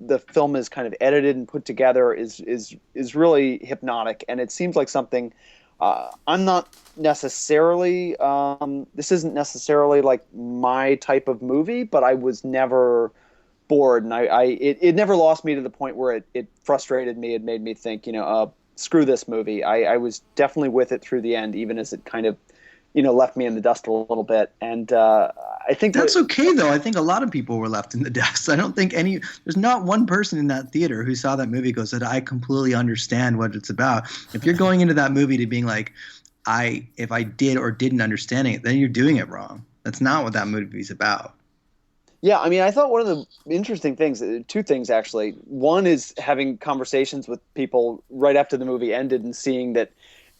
the film is kind of edited and put together is really hypnotic, and it seems like something I'm not necessarily this isn't necessarily like my type of movie, but I was never bored, and it never lost me to the point where it frustrated me. It made me think, screw this movie. I was definitely with it through the end, even as it kind of left me in the dust a little bit. And I think
that's okay, though. I think a lot of people were left in the dust. I don't think there's not one person in that theater who saw that movie goes that I completely understand what it's about. If you're going into that movie to being like, if I did or didn't understand it, then you're doing it wrong. That's not what that movie's about.
Yeah, I mean, I thought one of the interesting things, 2 things actually. One is having conversations with people right after the movie ended and seeing that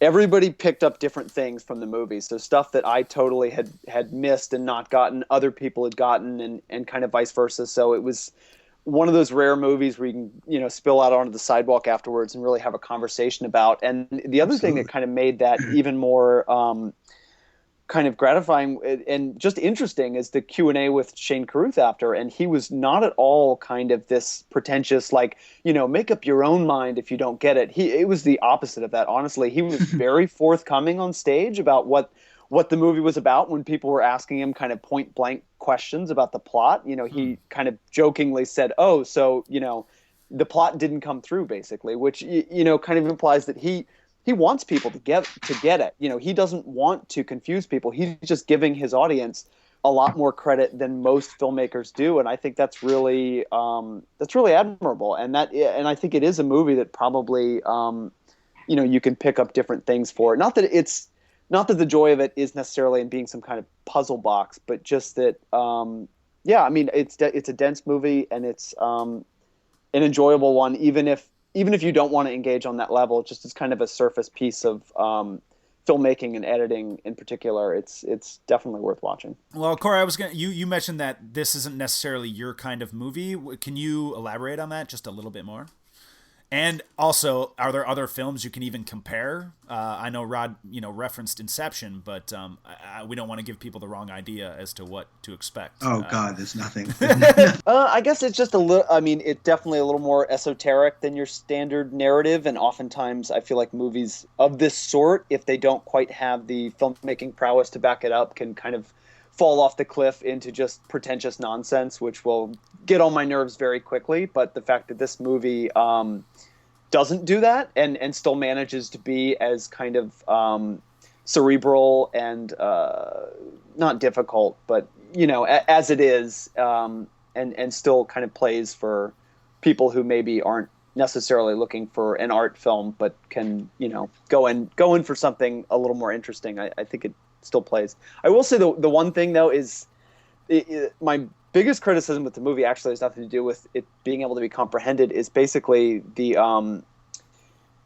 everybody picked up different things from the movie. So stuff that I totally had missed and not gotten, other people had gotten, and kind of vice versa. So it was one of those rare movies where you can, spill out onto the sidewalk afterwards and really have a conversation about. And the other thing that kind of made that even more kind of gratifying and just interesting is the Q&A with Shane Carruth after, and he was not at all kind of this pretentious, like, make up your own mind if you don't get it. It was the opposite of that, honestly. He was very forthcoming on stage about what the movie was about when people were asking him kind of point blank questions about the plot. He kind of jokingly said, oh, so, the plot didn't come through, basically, which, kind of implies that he wants people to get it. He doesn't want to confuse people. He's just giving his audience a lot more credit than most filmmakers do, and I think that's really admirable. And I think it is a movie that probably you can pick up different things for. Not that the joy of it is necessarily in being some kind of puzzle box, but just that I mean, it's a dense movie, and it's an enjoyable one, even if you don't want to engage on that level. Just as kind of a surface piece of filmmaking and editing in particular, it's definitely worth watching.
Well, Corey, you mentioned that this isn't necessarily your kind of movie. Can you elaborate on that just a little bit more? And also, are there other films you can even compare? I know Rod, referenced Inception, but we don't want to give people the wrong idea as to what to expect.
Oh God, there's nothing.
I guess it's just a little. I mean, it's definitely a little more esoteric than your standard narrative, and oftentimes I feel like movies of this sort, if they don't quite have the filmmaking prowess to back it up, can kind of fall off the cliff into just pretentious nonsense, which will get on my nerves very quickly. But the fact that this movie doesn't do that and still manages to be as kind of cerebral and not difficult, but as it is, and still kind of plays for people who maybe aren't necessarily looking for an art film, but can go in for something a little more interesting. I think it still plays. I will say the one thing though is my biggest criticism with the movie actually has nothing to do with it being able to be comprehended. Is basically the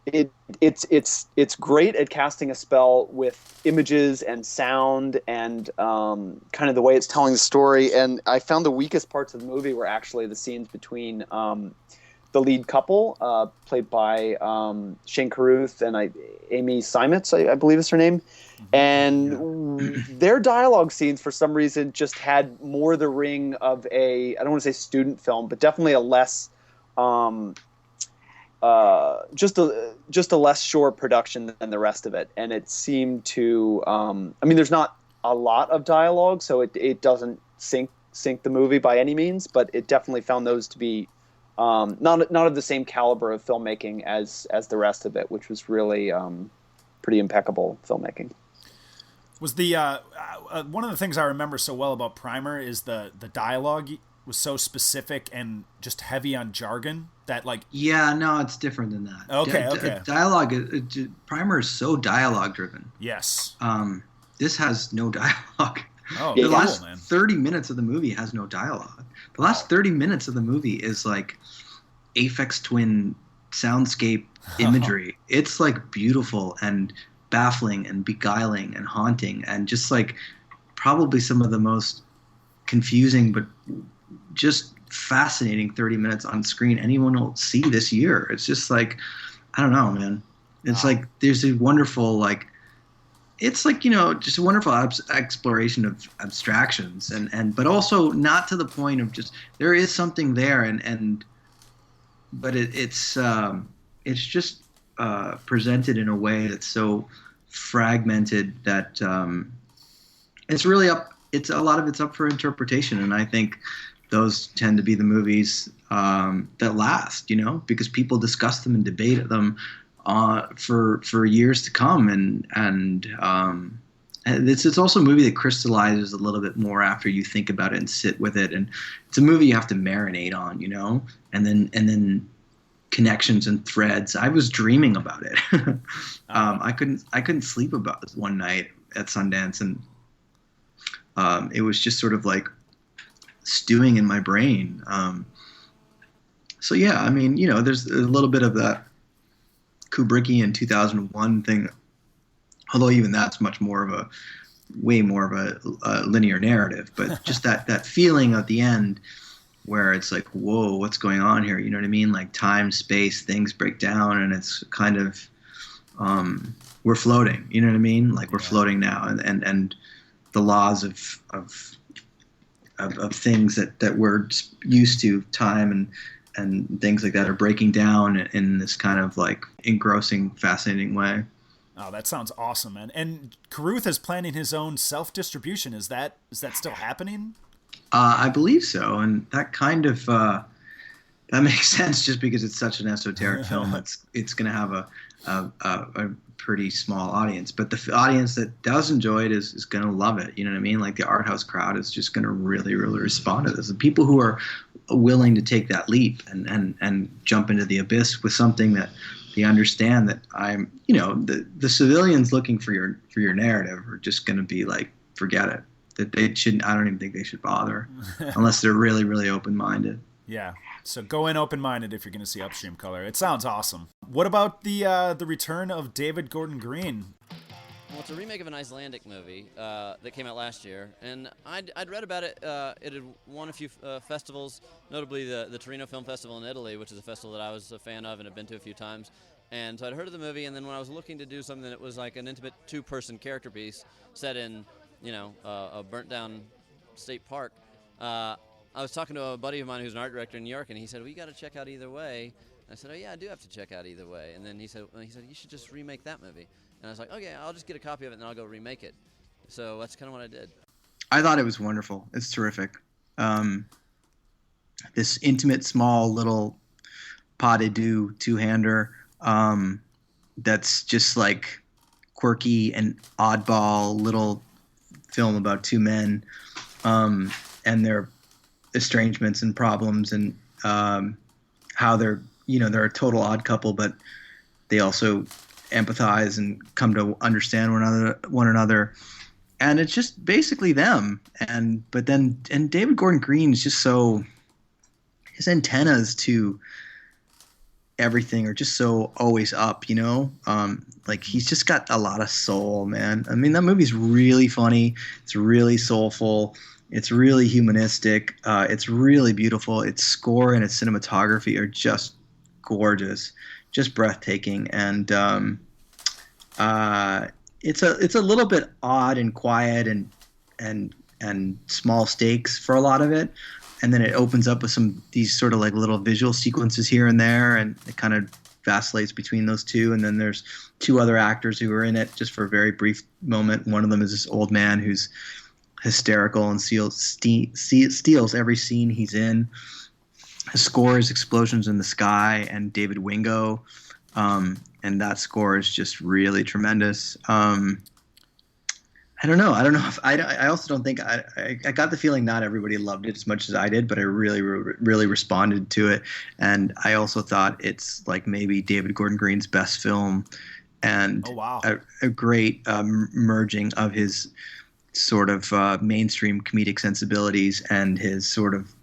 it's great at casting a spell with images and sound and kind of the way it's telling the story. And I found the weakest parts of the movie were actually the scenes between the lead couple, played by Shane Carruth and Amy Seimetz, I believe is her name. And their dialogue scenes, for some reason, just had more the ring of I don't want to say student film, but definitely a less, just a less sure production than the rest of it. And it seemed to, I mean, there's not a lot of dialogue, so it doesn't sink the movie by any means, but it definitely found those to be not of the same caliber of filmmaking as the rest of it, which was really pretty impeccable filmmaking.
Was the one of the things I remember so well about Primer is the dialogue was so specific and just heavy on jargon that
Yeah, no, it's different than that.
Okay.
Dialogue. Primer is so dialogue driven.
Yes.
This has no dialogue.
Oh,
the
cool,
last
man.
30 minutes of the movie has no dialogue. The last 30 minutes of the movie is like Aphex Twin soundscape imagery. It's beautiful and baffling and beguiling and haunting, and just like probably some of the most confusing but just fascinating 30 minutes on screen anyone will see this year. It's just like, I don't know, man. It's like there's a wonderful, like, it's like, just a wonderful exploration of abstractions, and but also not to the point of just, there is something there, but it's just presented in a way that's so fragmented that it's really it's a lot of it's up for interpretation, and I think those tend to be the movies that last, because people discuss them and debate them for years to come, and it's also a movie that crystallizes a little bit more after you think about it and sit with it, and it's a movie you have to marinate on, and then connections and threads. I was dreaming about it. I couldn't sleep about it one night at Sundance, and it was just sort of like stewing in my brain. So yeah, I mean, there's a little bit of that Kubrickian 2001 thing, although even that's way more of a linear narrative, but just that feeling at the end where it's like, whoa, what's going on here? You know what I mean? Like time, space, things break down, and it's kind of, we're floating, you know what I mean? Like we're floating now, and the laws of things that we're used to, time and things like that, are breaking down in this kind of like engrossing, fascinating way.
Oh, that sounds awesome, man. And Carruth is planning his own self-distribution. Is that still happening?
I believe so, and that kind of that makes sense just because it's such an esoteric film. It's going to have a pretty small audience, but the audience that does enjoy it is going to love it. You know what I mean? Like the art house crowd is just going to really, really respond to this. The people who are willing to take that leap and jump into the abyss with something that they understand that the civilians looking for your narrative are just going to be like, forget it. That they shouldn't. I don't even think they should bother unless they're really, really open-minded.
Yeah. So go in open-minded if you're going to see Upstream Color. It sounds awesome. What about the return of David Gordon Green?
Well, it's a remake of an Icelandic movie that came out last year, and I'd read about it. It had won a few festivals, notably the Torino Film Festival in Italy, which is a festival that I was a fan of and have been to a few times. And so I'd heard of the movie, and then when I was looking to do something that was like an intimate two-person character piece set in, a burnt-down state park, I was talking to a buddy of mine who's an art director in New York, and he said, well, you got to check out Either Way. And I said, oh, yeah, I do have to check out Either Way. And then he said, you should just remake that movie. And I was like, okay, I'll just get a copy of it, and then I'll go remake it. So that's kind of what I did.
I thought it was wonderful. It's terrific. This intimate, small, little pas de deux two-hander that's just like quirky and oddball little film about two men and their estrangements and problems, and how they're a total odd couple, but they also empathize and come to understand one another, and it's just basically them. And David Gordon Green is just so, his antennas to everything are just so always up, like he's just got a lot of soul, man. I mean, that movie's really funny. It's really soulful. It's really humanistic. It's really beautiful. Its score and its cinematography are just gorgeous, just breathtaking. And it's a little bit odd and quiet and small stakes for a lot of it. And then it opens up with these sort of like little visual sequences here and there, and it kind of vacillates between those two. And then there's two other actors who are in it just for a very brief moment. One of them is this old man who's hysterical and steals every scene he's in. His score is Explosions in the Sky and David Wingo, and that score is just really tremendous. I don't know if I also don't think I got the feeling not everybody loved it as much as I did, but I really, really responded to it. And I also thought it's like maybe David Gordon Green's best film, and a great merging of his sort of mainstream comedic sensibilities and his sort of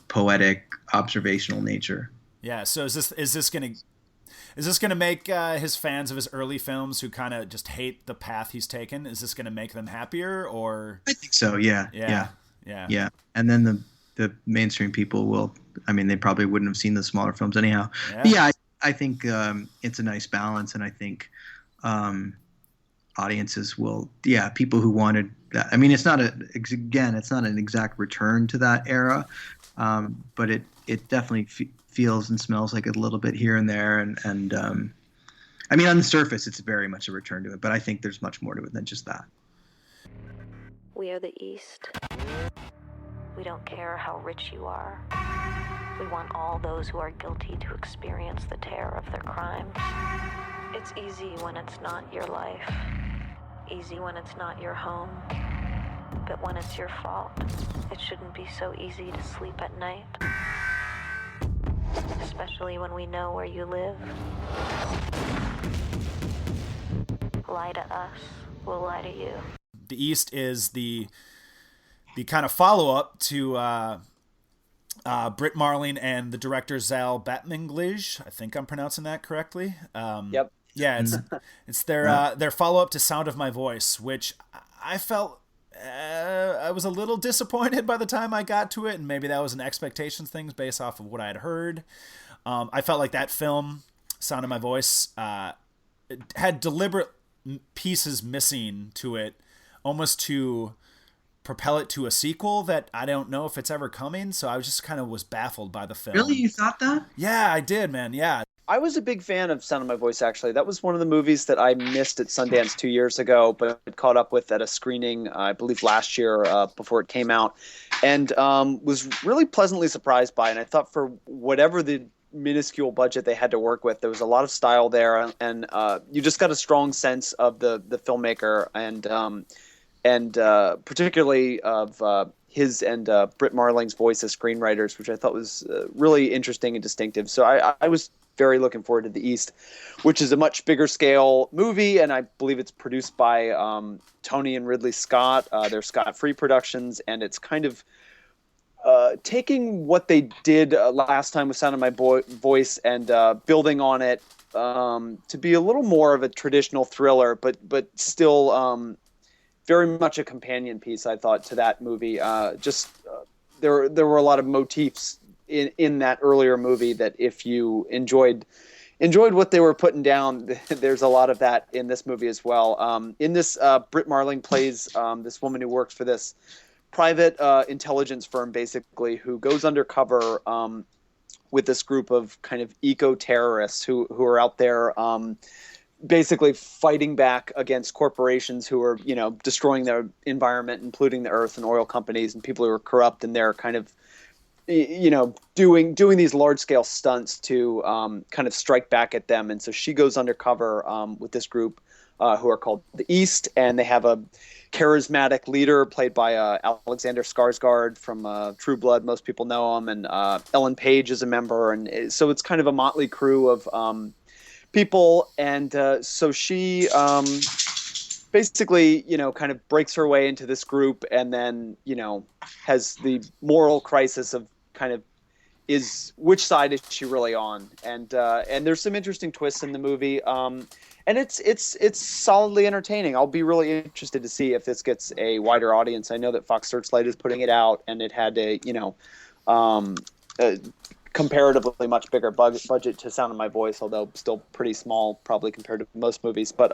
poetic observational nature.
Yeah. So is this going to, Is this going to make his fans of his early films who kind of just hate the path he's taken? Is this going to make them happier, or?
I think so. Yeah.
Yeah.
And then the mainstream people will. I mean, they probably wouldn't have seen the smaller films anyhow.
Yeah.
But yeah, I think it's a nice balance, and I think audiences will. Yeah, people who wanted that. I mean, it's not an exact return to that era, but it definitely feels and smells like it a little bit here and there, and I mean, on the surface, it's very much a return to it, but I think there's much more to it than just that.
We are the East. We don't care how rich you are. We want all those who are guilty to experience the terror of their crimes. It's easy when it's not your life. Easy when it's not your home. But when it's your fault, it shouldn't be so easy to sleep at night. Especially when we know where you live. Lie to us, we'll lie to you.
The East is the kind of follow-up to Britt Marling and the director Zal Batmanglij. I think I'm pronouncing that correctly.
Yep.
Yeah, it's their follow-up to Sound of My Voice, which I felt I was a little disappointed by the time I got to it, and maybe that was an expectations thing based off of what I had heard. I felt like that film, Sound of My Voice, had deliberate pieces missing to it, almost to propel it to a sequel that I don't know if it's ever coming. So I just kind of was baffled by the film.
Really? You thought that?
Yeah, I did, man. Yeah.
I was a big fan of Sound of My Voice, actually. That was one of the movies that I missed at Sundance 2 years ago, but caught up with at a screening, I believe last year before it came out, and was really pleasantly surprised by it. And I thought for whatever the minuscule budget they had to work with, there was a lot of style there, and you just got a strong sense of the filmmaker and particularly of his and Britt Marling's voice as screenwriters, which I thought was really interesting and distinctive. So I was very looking forward to The East, which is a much bigger scale movie, and I believe it's produced by Tony and Ridley Scott. They're Scott-free productions, and it's kind of taking what they did last time with Sound of My Voice and building on it to be a little more of a traditional thriller, but still very much a companion piece, I thought, to that movie. There were a lot of motifs in that earlier movie that if you enjoyed what they were putting down, there's a lot of that in this movie as well. In this, Britt Marling plays this woman who works for this private intelligence firm, basically, who goes undercover with this group of kind of eco-terrorists who are out there basically fighting back against corporations who are, destroying their environment, including the earth and oil companies and people who are corrupt, and they're kind of doing these large scale stunts to kind of strike back at them. And so she goes undercover with this group who are called the East, and they have a charismatic leader played by Alexander Skarsgård from True Blood. Most people know him, and Ellen Page is a member, and so it's kind of a motley crew of people. And so she basically, kind of breaks her way into this group, and then, has the moral crisis of kind of which side is she really on? And there's some interesting twists in the movie. And it's solidly entertaining. I'll be really interested to see if this gets a wider audience. I know that Fox Searchlight is putting it out, and it had a comparatively much bigger budget to Sound of My Voice, although still pretty small probably compared to most movies. But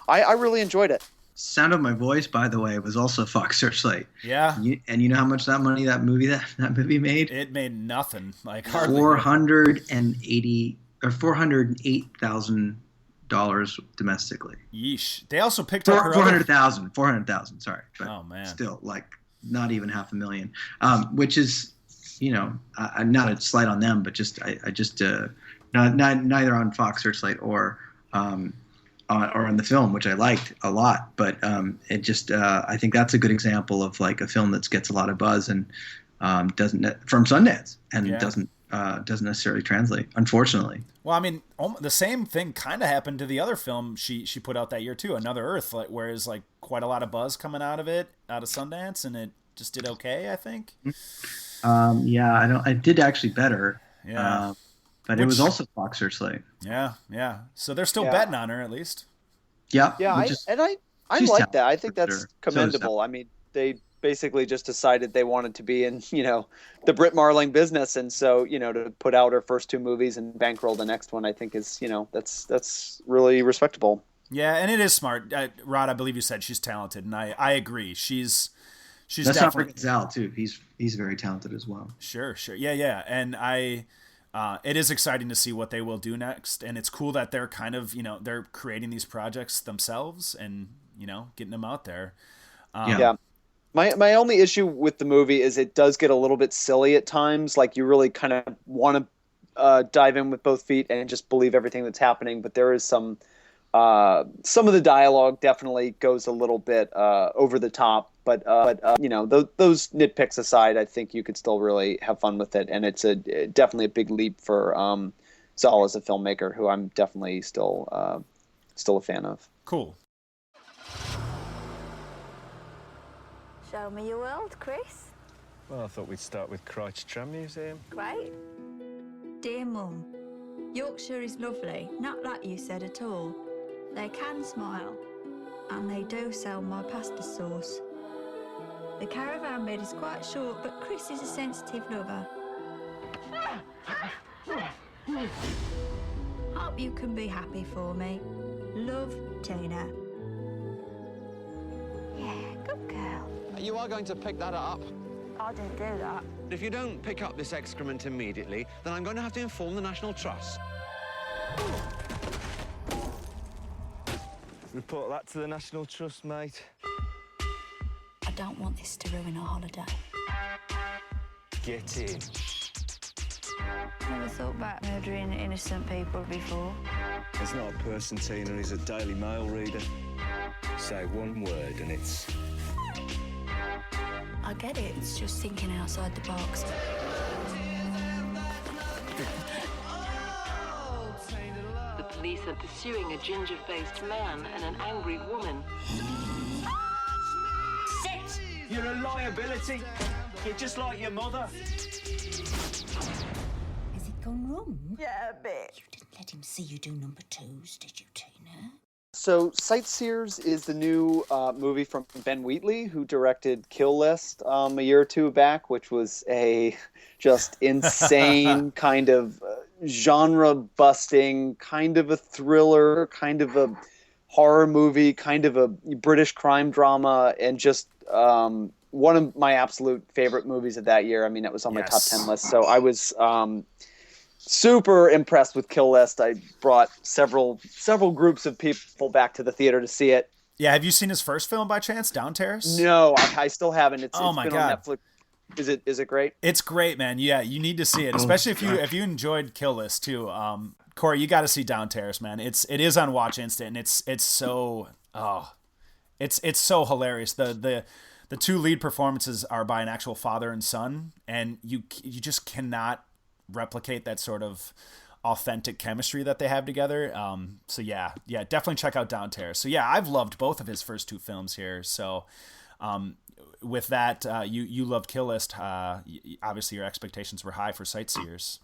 I really enjoyed it.
Sound of My Voice, by the way, was also Fox Searchlight.
Yeah.
And you know how much that movie made?
It made nothing. Like hardly.
$408,000 domestically.
Yeesh. They also picked up her
400,000. Sorry. But
oh man.
Still, like, not even $500,000. Which is, not a slight on them, but just neither on Fox Searchlight or on the film, which I liked a lot, but it just I think that's a good example of like a film that gets a lot of buzz and doesn't from Sundance and doesn't necessarily translate, unfortunately.
Well, I mean, the same thing kind of happened to the other film she put out that year too, Another Earth, whereas like quite a lot of buzz coming out of Sundance, and it just did okay, I think.
I did actually better.
Yeah.
But it was also Fox or Slate.
Yeah, yeah. So they're still
Yeah.
betting on her at least.
Yeah.
Yeah, I
she's
like
talented,
that. I think
for
that's
sure.
commendable. I mean, they basically just decided they wanted to be in, the Brit Marling business, and so, to put out her first 2 movies and bankroll the next one, I think is, that's really respectable.
Yeah, and it is smart. Rod, I believe you said she's talented, and I agree. She's
Let's not
definitely
forget Zal too. He's very talented as well.
Sure. Yeah. And it is exciting to see what they will do next, and it's cool that they're kind of, they're creating these projects themselves and, getting them out there.
Yeah. My only issue with the movie is it does get a little bit silly at times. Like, you really kind of want to dive in with both feet and just believe everything that's happening, but there is some of the dialogue definitely goes a little bit over the top, but those nitpicks aside, I think you could still really have fun with it, and it's definitely a big leap for Zal as a filmmaker, who I'm definitely still a fan of.
Cool.
Show me your world, Chris.
Well, I thought we'd start with Christ's Tram Museum.
Great.
Dear Mum, Yorkshire is lovely, not that you said at all. They can smile, and they do sell my pasta sauce. The caravan bed is quite short, but Chris is a sensitive lover. Hope you can be happy for me. Love, Tina.
Yeah, good girl.
You are going to pick that up?
I didn't do that.
If you don't pick up this excrement immediately, then I'm going to have to inform the National Trust.
Report that to the National Trust, mate.
I don't want this to ruin our holiday.
Get in.
Never thought about murdering innocent people before.
He's not a person, Tina. He's a Daily Mail reader. Say one word and it's...
I get it, it's just thinking outside the box.
The police are pursuing a ginger-faced man and an angry woman.
Sit! You're a liability. You're just like your mother.
Has it gone wrong?
Yeah, a bit.
You didn't let him see you do number 2s, did you, Tina?
So, Sightseers is the new movie from Ben Wheatley, who directed Kill List a year or 2 back, which was a just insane kind of genre-busting, kind of a thriller, kind of a horror movie, kind of a British crime drama, and just one of my absolute favorite movies of that year. I mean, it was on my top 10 list, so I was... super impressed with Kill List. I brought several groups of people back to the theater to see it.
Yeah, have you seen his first film by chance, Down Terrace?
No, I still haven't. It's
my
been
God.
on Netflix. Is it great?
It's great, man. Yeah, you need to see it, especially if you enjoyed Kill List too. Corey, you got to see Down Terrace, man. It is on Watch Instant, and it's so hilarious. The 2 lead performances are by an actual father and son, and you just cannot replicate that sort of authentic chemistry that they have together. So yeah, definitely check out Down Terrace. So yeah, I've loved both of his first 2 films here. So with that, you loved Kill List. Obviously your expectations were high for Sightseers.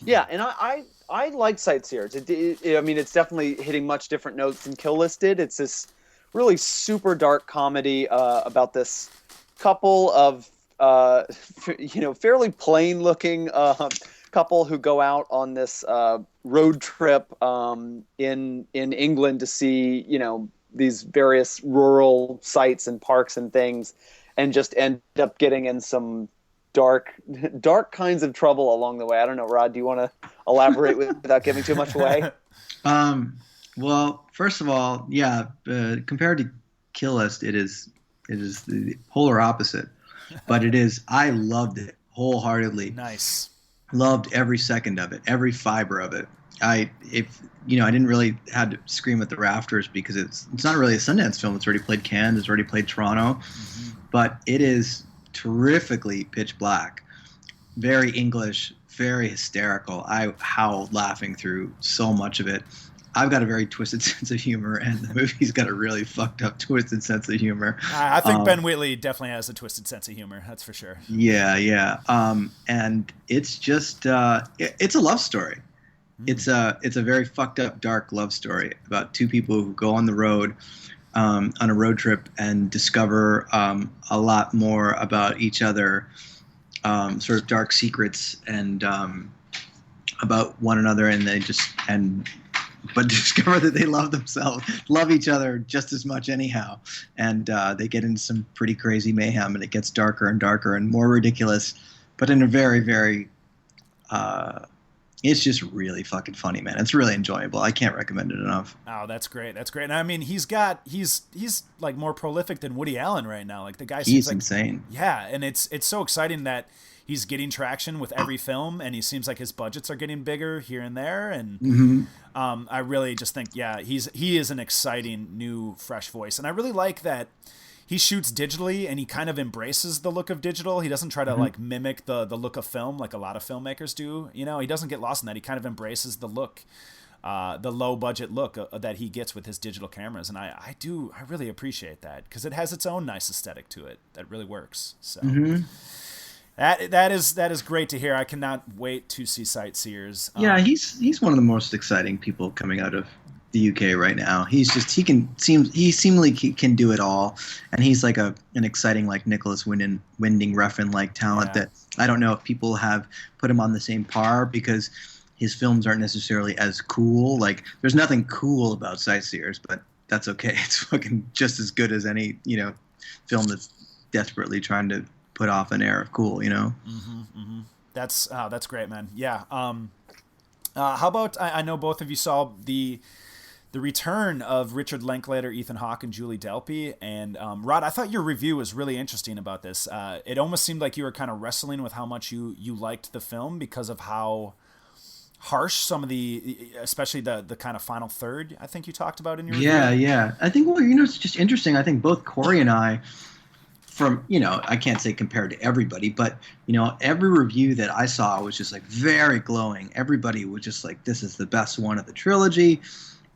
Yeah, and I like Sightseers. I mean, it's definitely hitting much different notes than Kill List did. It's this really super dark comedy about this couple of fairly plain looking couple who go out on this road trip in England to see, these various rural sites and parks and things, and just end up getting in some dark kinds of trouble along the way. I don't know, Rod, do you want to elaborate without giving too much away?
Well, first of all, yeah, compared to Kill List, it is the polar opposite. But I loved it wholeheartedly.
Nice.
Loved every second of it, every fiber of it. I didn't really had to scream at the rafters because it's not really a Sundance film. It's already played Cannes, it's already played Toronto, but it is terrifically pitch black, very English, very hysterical. I howled laughing through so much of it. I've got a very twisted sense of humor, and the movie's got a really fucked up, twisted sense of humor.
I think Ben Wheatley definitely has a twisted sense of humor. That's for sure.
Yeah, yeah. And it's just it's a love story. It's a very fucked up, dark love story about two people who go on the road on a road trip and discover a lot more about each other, sort of dark secrets and about one another, and but discover that they love each other just as much anyhow, and they get into some pretty crazy mayhem, and it gets darker and darker and more ridiculous, but in a very, very it's just really fucking funny, man. It's really enjoyable. I can't recommend it enough.
Oh, that's great. That's great. And I mean, he's like more prolific than Woody Allen right now. Like the guy seems
He's
like,
insane.
Yeah, and it's so exciting that he's getting traction with every film, and he seems like his budgets are getting bigger here and there. And I really just think, yeah, he is an exciting new fresh voice, and I really like that. He shoots digitally, and he kind of embraces the look of digital. He doesn't try to like mimic the look of film like a lot of filmmakers do. You know, he doesn't get lost in that. He kind of embraces the look, the low budget look that he gets with his digital cameras. And I really appreciate that because it has its own nice aesthetic to it that really works. So that is great to hear. I cannot wait to see Sightseers.
Yeah, he's one of the most exciting people coming out of the UK right now. He seemingly can do it all, and he's like an exciting like Nicholas Winding Refn like talent that I don't know if people have put him on the same par because his films aren't necessarily as cool. Like there's nothing cool about Sightseers, but that's okay. It's fucking just as good as any film that's desperately trying to put off an air of cool.
That's great, man. Yeah. How about I know both of you saw the return of Richard Linklater, Ethan Hawke, and Julie Delpy. And Rod, I thought your review was really interesting about this. It almost seemed like you were kind of wrestling with how much you liked the film because of how harsh some of especially the kind of final third, I think you talked about in your review.
Yeah. I think, it's just interesting. I think both Corey and I, from, I can't say compared to everybody, but, every review that I saw was just like very glowing. Everybody was just like, this is the best one of the trilogy.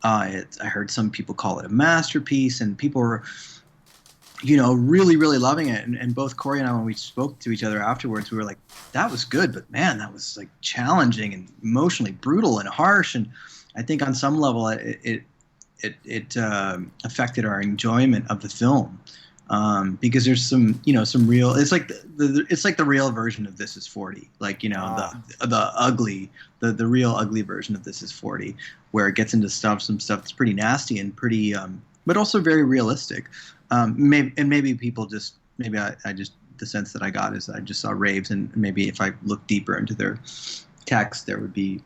I heard some people call it a masterpiece, and people were, really, really loving it. And both Corey and I, when we spoke to each other afterwards, we were like, that was good, but man, that was like challenging and emotionally brutal and harsh. And I think on some level it affected our enjoyment of the film. Because there's some real, it's like the real version of This Is 40, like, the ugly, the real ugly version of This Is 40, where it gets into some stuff that's pretty nasty and pretty, but also very realistic. Maybe people just, I just, the sense that I got is I just saw raves, and maybe if I looked deeper into their text, there would be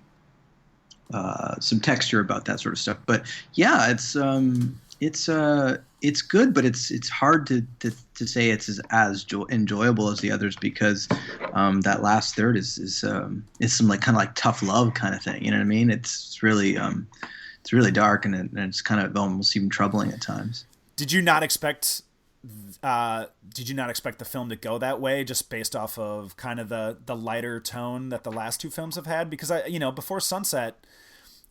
some texture about that sort of stuff. But yeah, it's good, but it's hard to say it's as enjoyable as the others because that last third is some like kind of like tough love kind of thing. You know what I mean? It's really dark and it's kind of almost even troubling at times.
Did you not expect the film to go that way, just based off of kind of the lighter tone that the last two films have had? Because Before Sunset,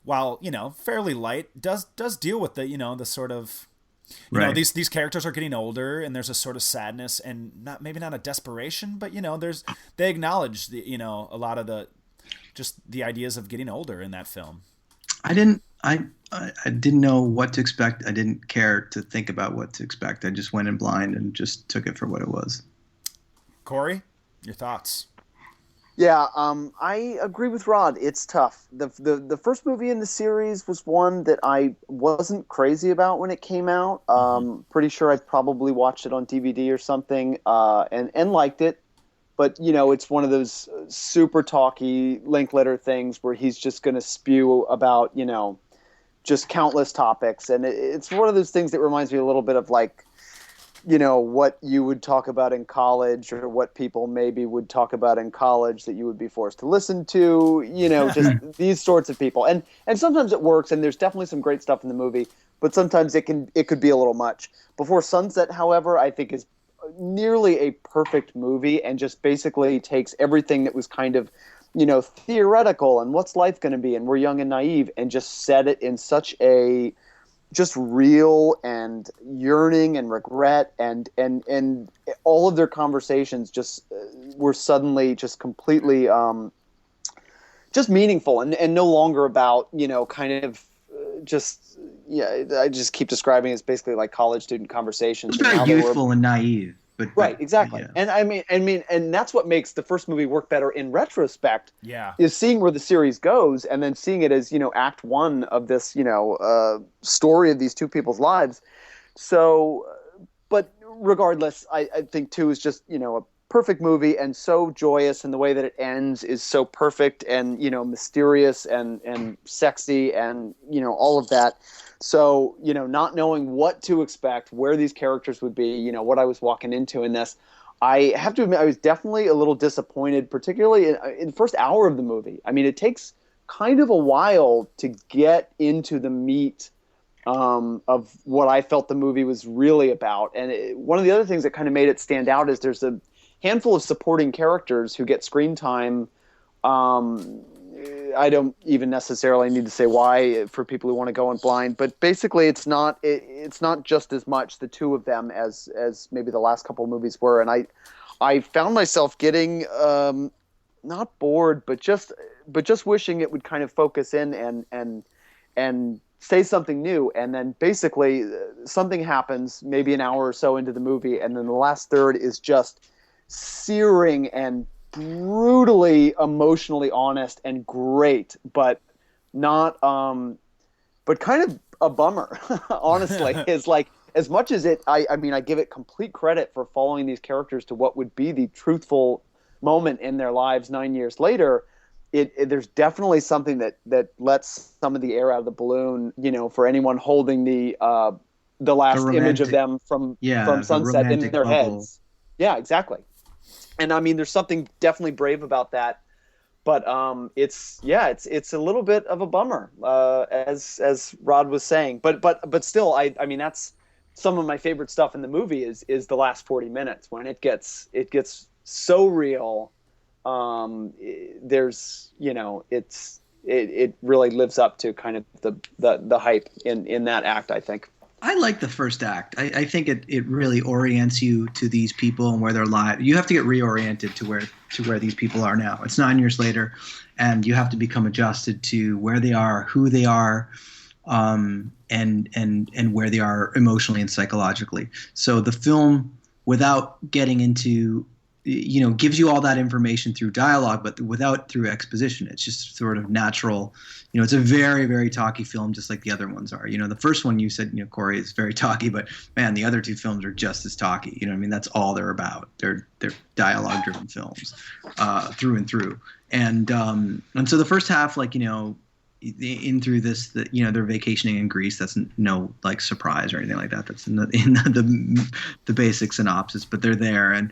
while fairly light, does deal with the sort of these characters are getting older, and there's a sort of sadness and maybe not a desperation, but they acknowledge a lot of the ideas of getting older in that film.
I didn't know what to expect. I didn't care to think about what to expect. I just went in blind and just took it for what it was.
Corey, your thoughts?
Yeah, I agree with Rod. It's tough. The first movie in the series was one that I wasn't crazy about when it came out. Pretty sure I probably watched it on DVD or something, and liked it. But, it's one of those super talky Linklater things where he's just going to spew about, just countless topics. And it's one of those things that reminds me a little bit of like, what you would talk about in college, or what people maybe would talk about in college that you would be forced to listen to, just these sorts of people. And sometimes it works, and there's definitely some great stuff in the movie, but sometimes it could be a little much. Before Sunset, however, I think is nearly a perfect movie, and just basically takes everything that was kind of theoretical and what's life going to be, and we're young and naive, and just said it in such a just real and yearning and regret, and all of their conversations just were suddenly just completely just meaningful, and no longer about kind of just I just keep describing it as basically like college student conversations.
It's very youthful and naive. But
right, exactly.
Yeah.
And I mean, and that's what makes the first movie work better in retrospect.
Yeah.
Is seeing where the series goes, and then seeing it as act one of this story of these two people's lives. So, but regardless, I think 2 is just a perfect movie, and so joyous, and the way that it ends is so perfect, and mysterious, and sexy, and all of that. So, not knowing what to expect, where these characters would be, what I was walking into in this, I have to admit I was definitely a little disappointed, particularly in the first hour of the movie. I mean, it takes kind of a while to get into the meat of what I felt the movie was really about. And one of the other things that kind of made it stand out is there's a handful of supporting characters who get screen time. I don't even necessarily need to say why for people who want to go in blind, but basically it's not just as much the two of them as maybe the last couple of movies were. And I found myself getting not bored, but just wishing it would kind of focus in and say something new. And then basically something happens maybe an hour or so into the movie, and then the last third is just searing and brutally emotionally honest and great, but not but kind of a bummer. Honestly, is like, as much as I mean I give it complete credit for following these characters to what would be the truthful moment in their lives 9 years later. There's definitely something that lets some of the air out of the balloon, for anyone holding the last image of them from Sunset in their heads. Yeah, exactly. And I mean, there's something definitely brave about that, but it's a little bit of a bummer, as Rod was saying. But still, I mean, that's some of my favorite stuff in the movie is the last 40 minutes when it gets so real. There's it really lives up to kind of the hype in that act, I think.
I like the first act. I think it really orients you to these people and where they're live. You have to get reoriented to where these people are now. It's 9 years later, and you have to become adjusted to where they are, who they are, and where they are emotionally and psychologically. So the film, without getting into, gives you all that information through dialogue, but without through exposition. It's just sort of natural. It's a very, very talky film, just like the other ones are. The first one you said, Corey, is very talky, but man, the other two films are just as talky. I mean, that's all they're about. They're dialogue-driven films, through and through. And so the first half, in through this, they're vacationing in Greece. That's no surprise or anything like that. That's in the basic synopsis, but they're there, and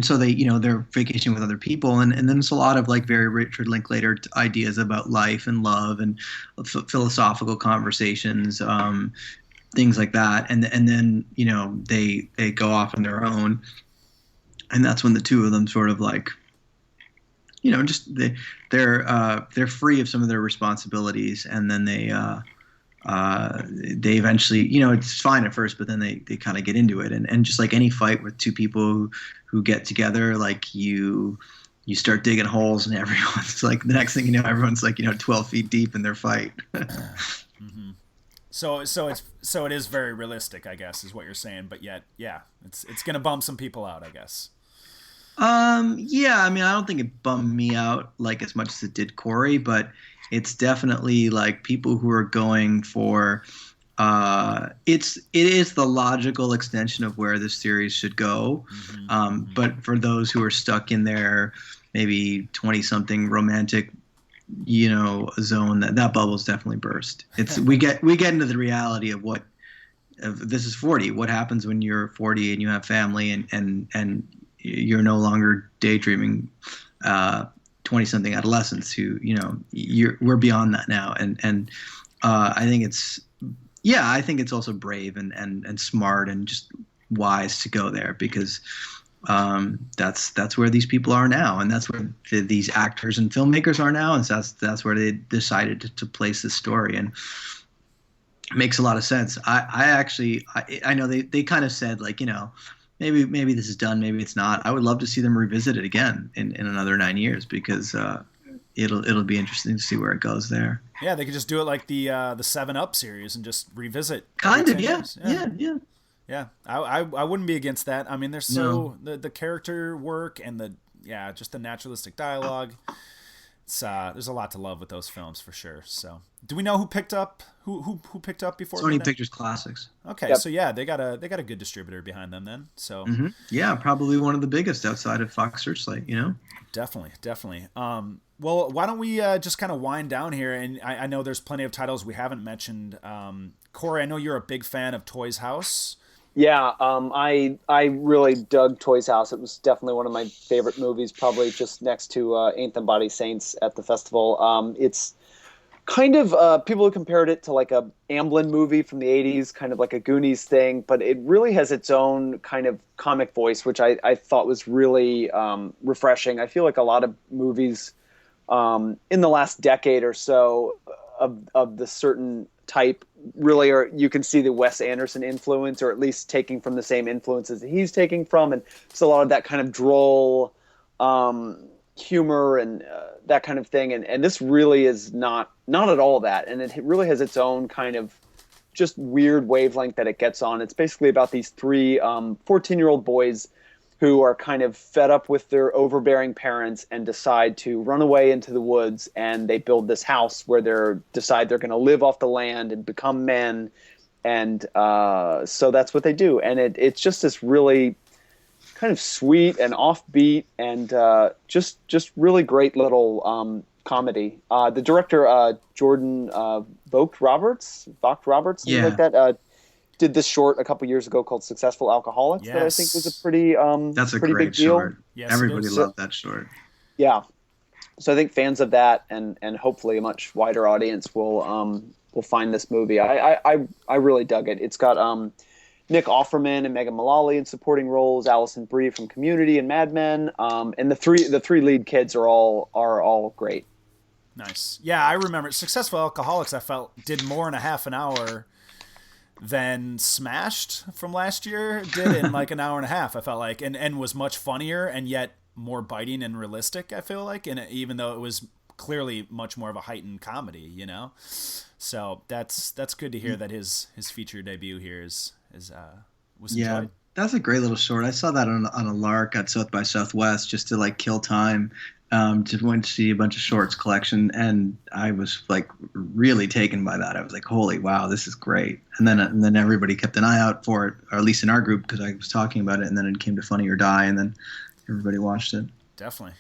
so they they're vacationing with other people, and then it's a lot of very Richard Linklater ideas about life and love and philosophical conversations, things like that, and then they go off on their own, and that's when the two of them sort of just they're free of some of their responsibilities, and then they eventually, it's fine at first, but then they kind of get into it, and just like any fight with two people who get together, you start digging holes, and everyone's the next thing you know, everyone's 12 feet deep in their fight.
Mm-hmm. So it is very realistic, I guess, is what you're saying, but yet, yeah, it's gonna bum some people out, I guess.
Yeah, I mean, I don't think it bummed me out as much as it did Corey, but it's definitely people who are going for, it is the logical extension of where this series should go. Mm-hmm. But for those who are stuck in their maybe 20-something romantic, zone, that bubble's definitely burst. We get into the reality of this is 40. What happens when you're 40 and you have family and you're no longer daydreaming 20-something adolescents who, we're beyond that now. And I think it's also brave and smart and just wise to go there, because that's where these people are now, and that's where these actors and filmmakers are now, and that's where they decided to place this story, and it makes a lot of sense. I know they kind of said, like, maybe this is done, maybe it's not. I would love to see them revisit it again in another 9 years, because it'll be interesting to see where it goes there.
Yeah, they could just do it like the 7-Up series and just revisit.
Kind of,
yeah.
Yeah.
Yeah, I wouldn't be against that. I mean, there's the character work and just the naturalistic dialogue. It's there's a lot to love with those films for sure. So, do we know who picked up who picked up before?
Sony Pictures Classics.
Okay,
Yep.
So yeah, they got a good distributor behind them then. So
yeah, probably one of the biggest outside of Fox Searchlight.
Definitely. Well, why don't we just kind of wind down here? And I know there's plenty of titles we haven't mentioned. Corey, I know you're a big fan of Toys House.
Yeah, I really dug Toys House. It was definitely one of my favorite movies, probably just next to Ain't Them Body Saints at the festival. It's kind of, people have compared it to like a Amblin movie from the 80s, kind of like a Goonies thing, but it really has its own kind of comic voice, which I thought was really refreshing. I feel like a lot of movies in the last decade or so of the certain type really are, you can see the Wes Anderson influence, or at least taking from the same influences that he's taking from, and it's a lot of that kind of droll humor and that kind of thing, and this really is not at all that, and it really has its own kind of just weird wavelength that it gets on. It's basically about these three 14-year-old boys who are kind of fed up with their overbearing parents and decide to run away into the woods, and they build this house where they're going to live off the land and become men. And so that's what they do. And it's just this really kind of sweet and offbeat and just really great little comedy. The director, Jordan Vogt Roberts, something like that, did this short a couple years ago called Successful Alcoholics that I think was a pretty
that's a
pretty
great
big deal.
short. Yes, everybody loved that short.
Yeah. So I think fans of that and hopefully a much wider audience will find this movie. I really dug it. It's got Nick Offerman and Megan Mullally in supporting roles, Alison Brie from Community and Mad Men, and the three lead kids are all great.
Nice. Yeah, I remember Successful Alcoholics. I felt did more in a half an hour than Smashed from last year did in like an hour and a half. I felt like, and was much funnier and yet more biting and realistic. I feel like, and even though it was clearly much more of a heightened comedy, So that's good to hear that his feature debut here was enjoyed.
That's a great little short. I saw that on a lark at South by Southwest just to like kill time. Just went to see a bunch of shorts collection, and I was like really taken by that. I was like, "Holy wow, this is great!" And then everybody kept an eye out for it, or at least in our group, because I was talking about it. And then it came to Funny or Die, and then everybody watched it.
Definitely.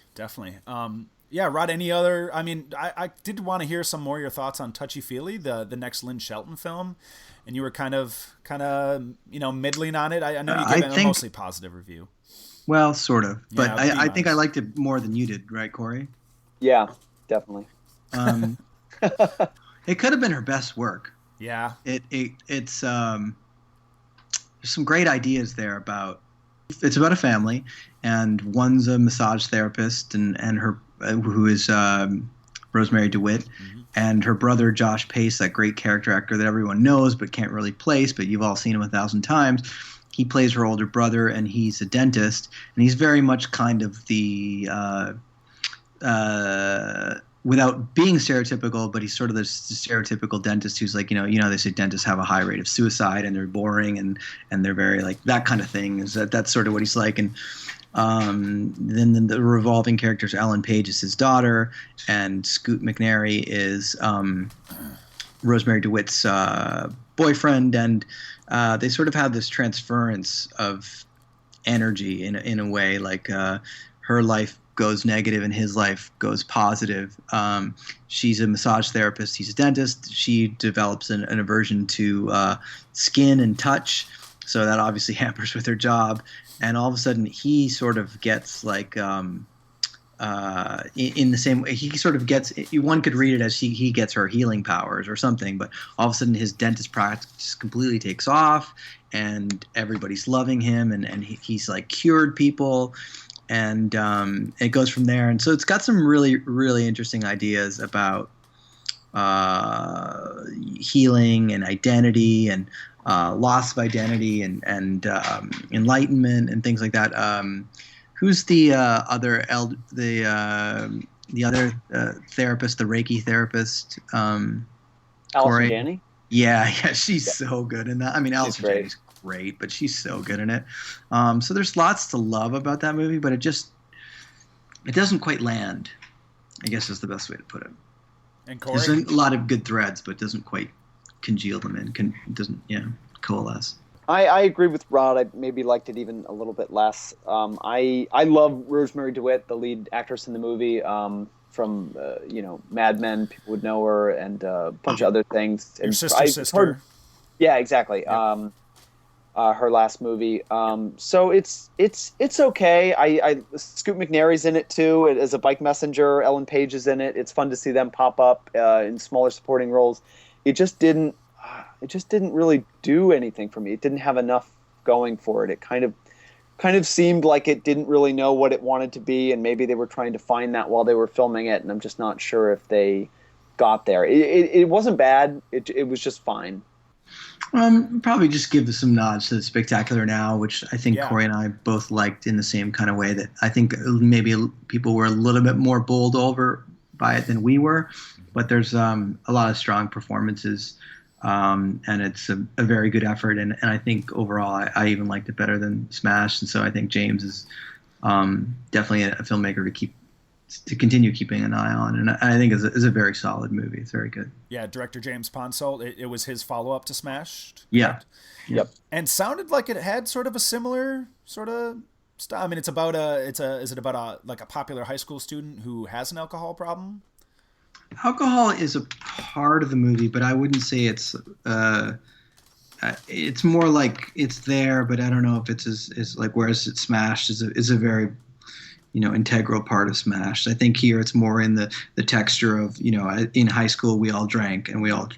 Yeah, Rod. Any other? I mean, I did want to hear some more of your thoughts on Touchy Feely, the next Lynn Shelton film, and you were kind of middling on it. I know you gave it a mostly positive review.
Well, sort of, but
Yeah,
I think I liked it more than you did, right, Corey?
Yeah, definitely.
It could have been her best work.
Yeah.
It's there's some great ideas there about. It's about a family, and one's a massage therapist, and her who is Rosemary DeWitt, and her brother Josh Pace, that great character actor that everyone knows but can't really place, but you've all seen him 1,000 times. He plays her older brother, and he's a dentist, and he's very much kind of the without being stereotypical, but he's sort of the stereotypical dentist who's like, they say dentists have a high rate of suicide and they're boring and they're very like that kind of thing. That's sort of what he's like. And then the revolving characters, Ellen Page is his daughter, and Scoot McNairy is Rosemary DeWitt's boyfriend, and they sort of have this transference of energy in a way, like her life goes negative and his life goes positive. She's a massage therapist. He's a dentist. She develops an aversion to skin and touch, so that obviously hampers with her job. And all of a sudden, he sort of gets like in the same way, he sort of gets. One could read it as he gets her healing powers or something, but all of a sudden his dentist practice completely takes off, and everybody's loving him, and he's like cured people, and it goes from there. And so it's got some really really interesting ideas about healing and identity and loss of identity and enlightenment and things like that. Who's the other therapist, the Reiki therapist?
Allison Janney?
Yeah, she's so good in that. I mean, Allison Janney's great, but she's so good in it. So there's lots to love about that movie, but it doesn't quite land, I guess is the best way to put it.
And Corey?
There's a lot of good threads, but doesn't quite congeal them in. Doesn't coalesce.
I agree with Rod. I maybe liked it even a little bit less. I love Rosemary DeWitt, the lead actress in the movie, from Mad Men. People would know her, and a bunch of other things.
Your sister.
Yeah, exactly. Yep. Her last movie. So it's okay. Scoot McNairy's in it too as a bike messenger. Ellen Page is in it. It's fun to see them pop up in smaller supporting roles. It just didn't really do anything for me. It didn't have enough going for it. It kind of seemed like it didn't really know what it wanted to be, and maybe they were trying to find that while they were filming it, and I'm just not sure if they got there. It wasn't bad. It was just fine.
Probably just give some nods to the Spectacular Now, which I think Corey and I both liked in the same kind of way, that I think maybe people were a little bit more bowled over by it than we were, but there's a lot of strong performances. And it's a very good effort, and I think overall I even liked it better than Smash, and so I think James is definitely a filmmaker to continue keeping an eye on, and I think is a very solid movie. It's very good.
Yeah, director James Ponsoldt. It was his follow-up to Smash.
Yeah.
Yep.
And sounded like it had sort of a similar sort of style. I mean, is it about a popular high school student who has an alcohol problem?
Alcohol is a part of the movie, but I wouldn't say it's more like it's there, but I don't know if it's as like, whereas it's Smashed is a very, integral part of Smashed. I think here it's more in the texture of, in high school we all drank, and we all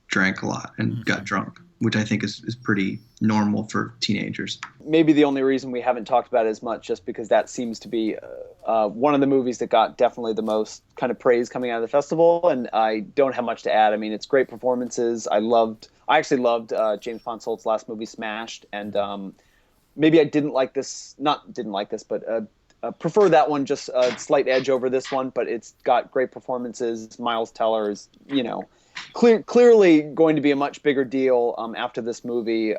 drank a lot and got drunk, which I think is pretty normal for teenagers.
Maybe the only reason we haven't talked about it as much, just because that seems to be one of the movies that got definitely the most kind of praise coming out of the festival, and I don't have much to add. I mean, it's great performances. I actually loved James Ponsoldt's last movie, Smashed, and maybe I but prefer that one, just a slight edge over this one, but it's got great performances. Miles Teller is, clearly going to be a much bigger deal after this movie.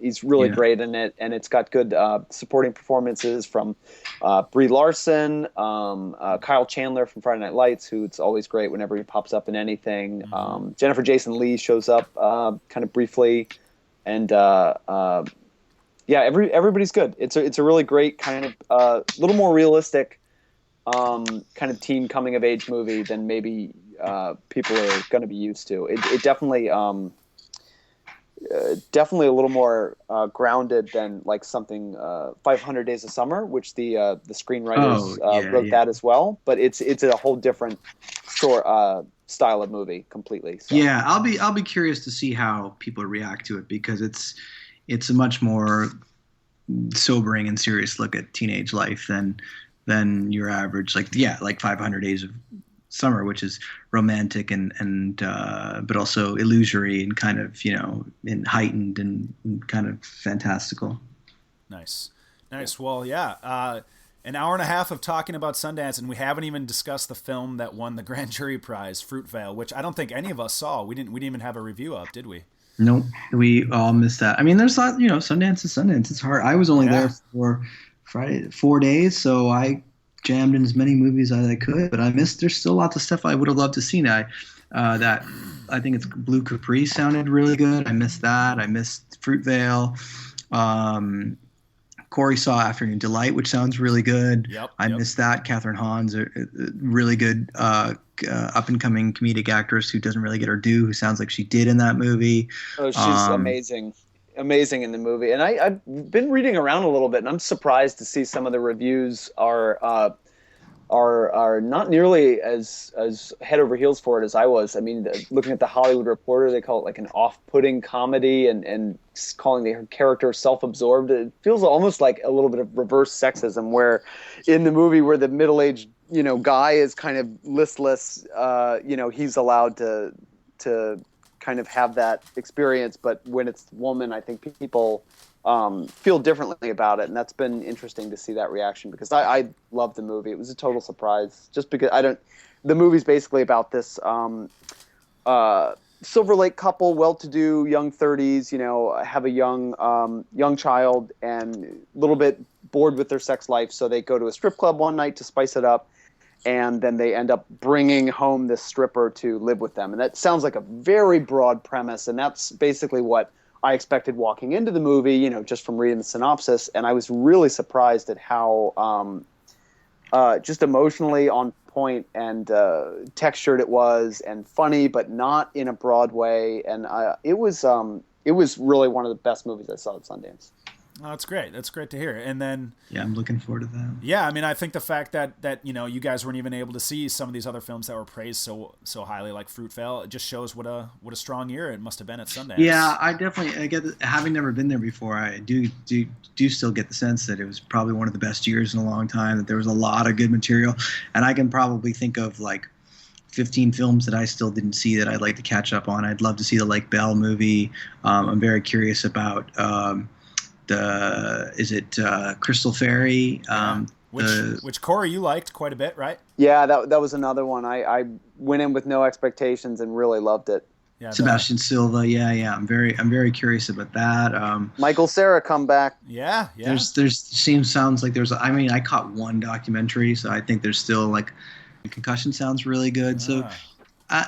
He's really great in it, and it's got good supporting performances from Brie Larson, Kyle Chandler from Friday Night Lights, who it's always great whenever he pops up in anything. Jennifer Jason Leigh shows up kind of briefly, and everybody's good. It's a really great kind of little more realistic kind of teen coming of age movie than maybe people are going to be used to. It definitely definitely a little more grounded than like something 500 Days of Summer, which the screenwriters wrote that as well. But it's a whole different style of movie completely. So.
Yeah, I'll be curious to see how people react to it, because it's a much more sobering and serious look at teenage life than your average like 500 Days of Summer, which is romantic and but also illusory and kind of and heightened and kind of fantastical.
Nice. Well, yeah. An hour and a half of talking about Sundance, and we haven't even discussed the film that won the Grand Jury Prize, Fruitvale, which I don't think any of us saw. We didn't even have a review up, did we?
Nope, we all missed that. I mean, there's a lot, Sundance is Sundance. It's hard. I was only there for 4 days, so I jammed in as many movies as I could, but there's still lots of stuff I would have loved to see. Now, that I think it's Blue Capri sounded really good. I missed that. I missed Fruitvale. Corey saw Afternoon Delight, which sounds really good. I missed that. Catherine Hahn's a really good up-and-coming comedic actress who doesn't really get her due, who sounds like she did in that movie.
Oh, she's amazing in the movie. And I've been reading around a little bit, and I'm surprised to see some of the reviews are are not nearly as head over heels for it as I was. I mean, looking at the Hollywood Reporter, they call it like an off-putting comedy, and calling the character self-absorbed. It feels almost like a little bit of reverse sexism, where in the movie where the middle-aged guy is kind of listless, he's allowed to kind of have that experience, but when it's woman, I think people feel differently about it, and that's been interesting to see that reaction, because I love the movie. It was a total surprise, just because the movie's basically about this Silver Lake couple, well-to-do, young 30s, have a young child, and a little bit bored with their sex life, so they go to a strip club one night to spice it up, and then they end up bringing home this stripper to live with them. And that sounds like a very broad premise, and that's basically what I expected walking into the movie, just from reading the synopsis. And I was really surprised at how just emotionally on point and textured it was, and funny, but not in a broad way. And it was really one of the best movies I saw at Sundance.
Oh, that's great. That's great to hear. And then,
yeah, I'm looking forward to that.
Yeah, I mean, I think the fact that you guys weren't even able to see some of these other films that were praised so highly, like Fruitvale, it just shows what a strong year it must have been at Sundance.
Yeah, I get having never been there before. I do still get the sense that it was probably one of the best years in a long time. That there was a lot of good material, and I can probably think of like 15 films that I still didn't see that I'd like to catch up on. I'd love to see the Lake Bell movie. I'm very curious about. Crystal Fairy?
Which Corey, you liked quite a bit, right?
Yeah, that was another one. I went in with no expectations and really loved it.
Yeah,
Sebastian Silva, yeah. I'm very curious about that.
Michael Cera come back.
Yeah.
Sounds like there's. I mean, I caught one documentary, so I think there's still like, Concussion sounds really good. So,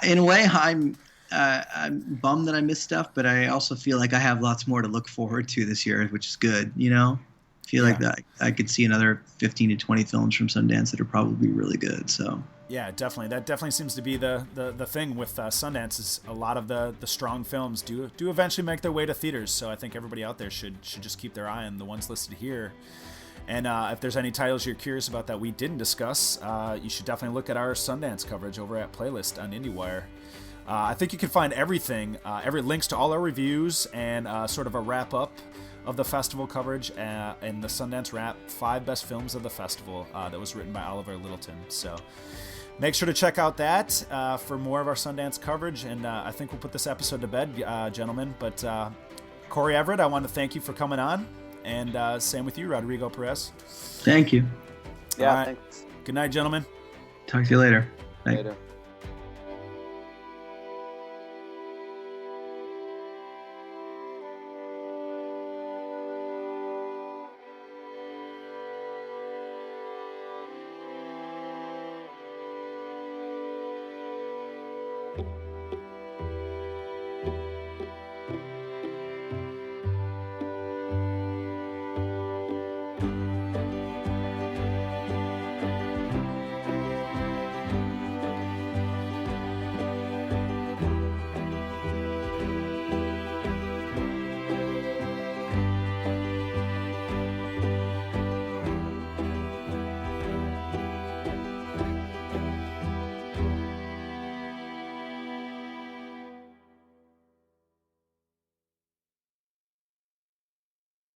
in a way, I'm bummed that I missed stuff, but I also feel like I have lots more to look forward to this year, which is good. I feel like that I could see another 15 to 20 films from Sundance that are probably really good. So
yeah, definitely. That definitely seems to be the thing with Sundance, is a lot of the strong films do eventually make their way to theaters. So I think everybody out there should just keep their eye on the ones listed here. And if there's any titles you're curious about that we didn't discuss, you should definitely look at our Sundance coverage over at Playlist on IndieWire. I think you can find everything, every links to all our reviews, and sort of a wrap up of the festival coverage and the Sundance Wrap, 5 best films of the festival, that was written by Oliver Littleton. So make sure to check out that for more of our Sundance coverage, and I think we'll put this episode to bed, gentlemen. But Corey Everett, I want to thank you for coming on, and same with you, Rodrigo Perez.
Thank you.
Yeah,
right.
thanks.
Good night, gentlemen.
Talk to you later. Bye.
Later.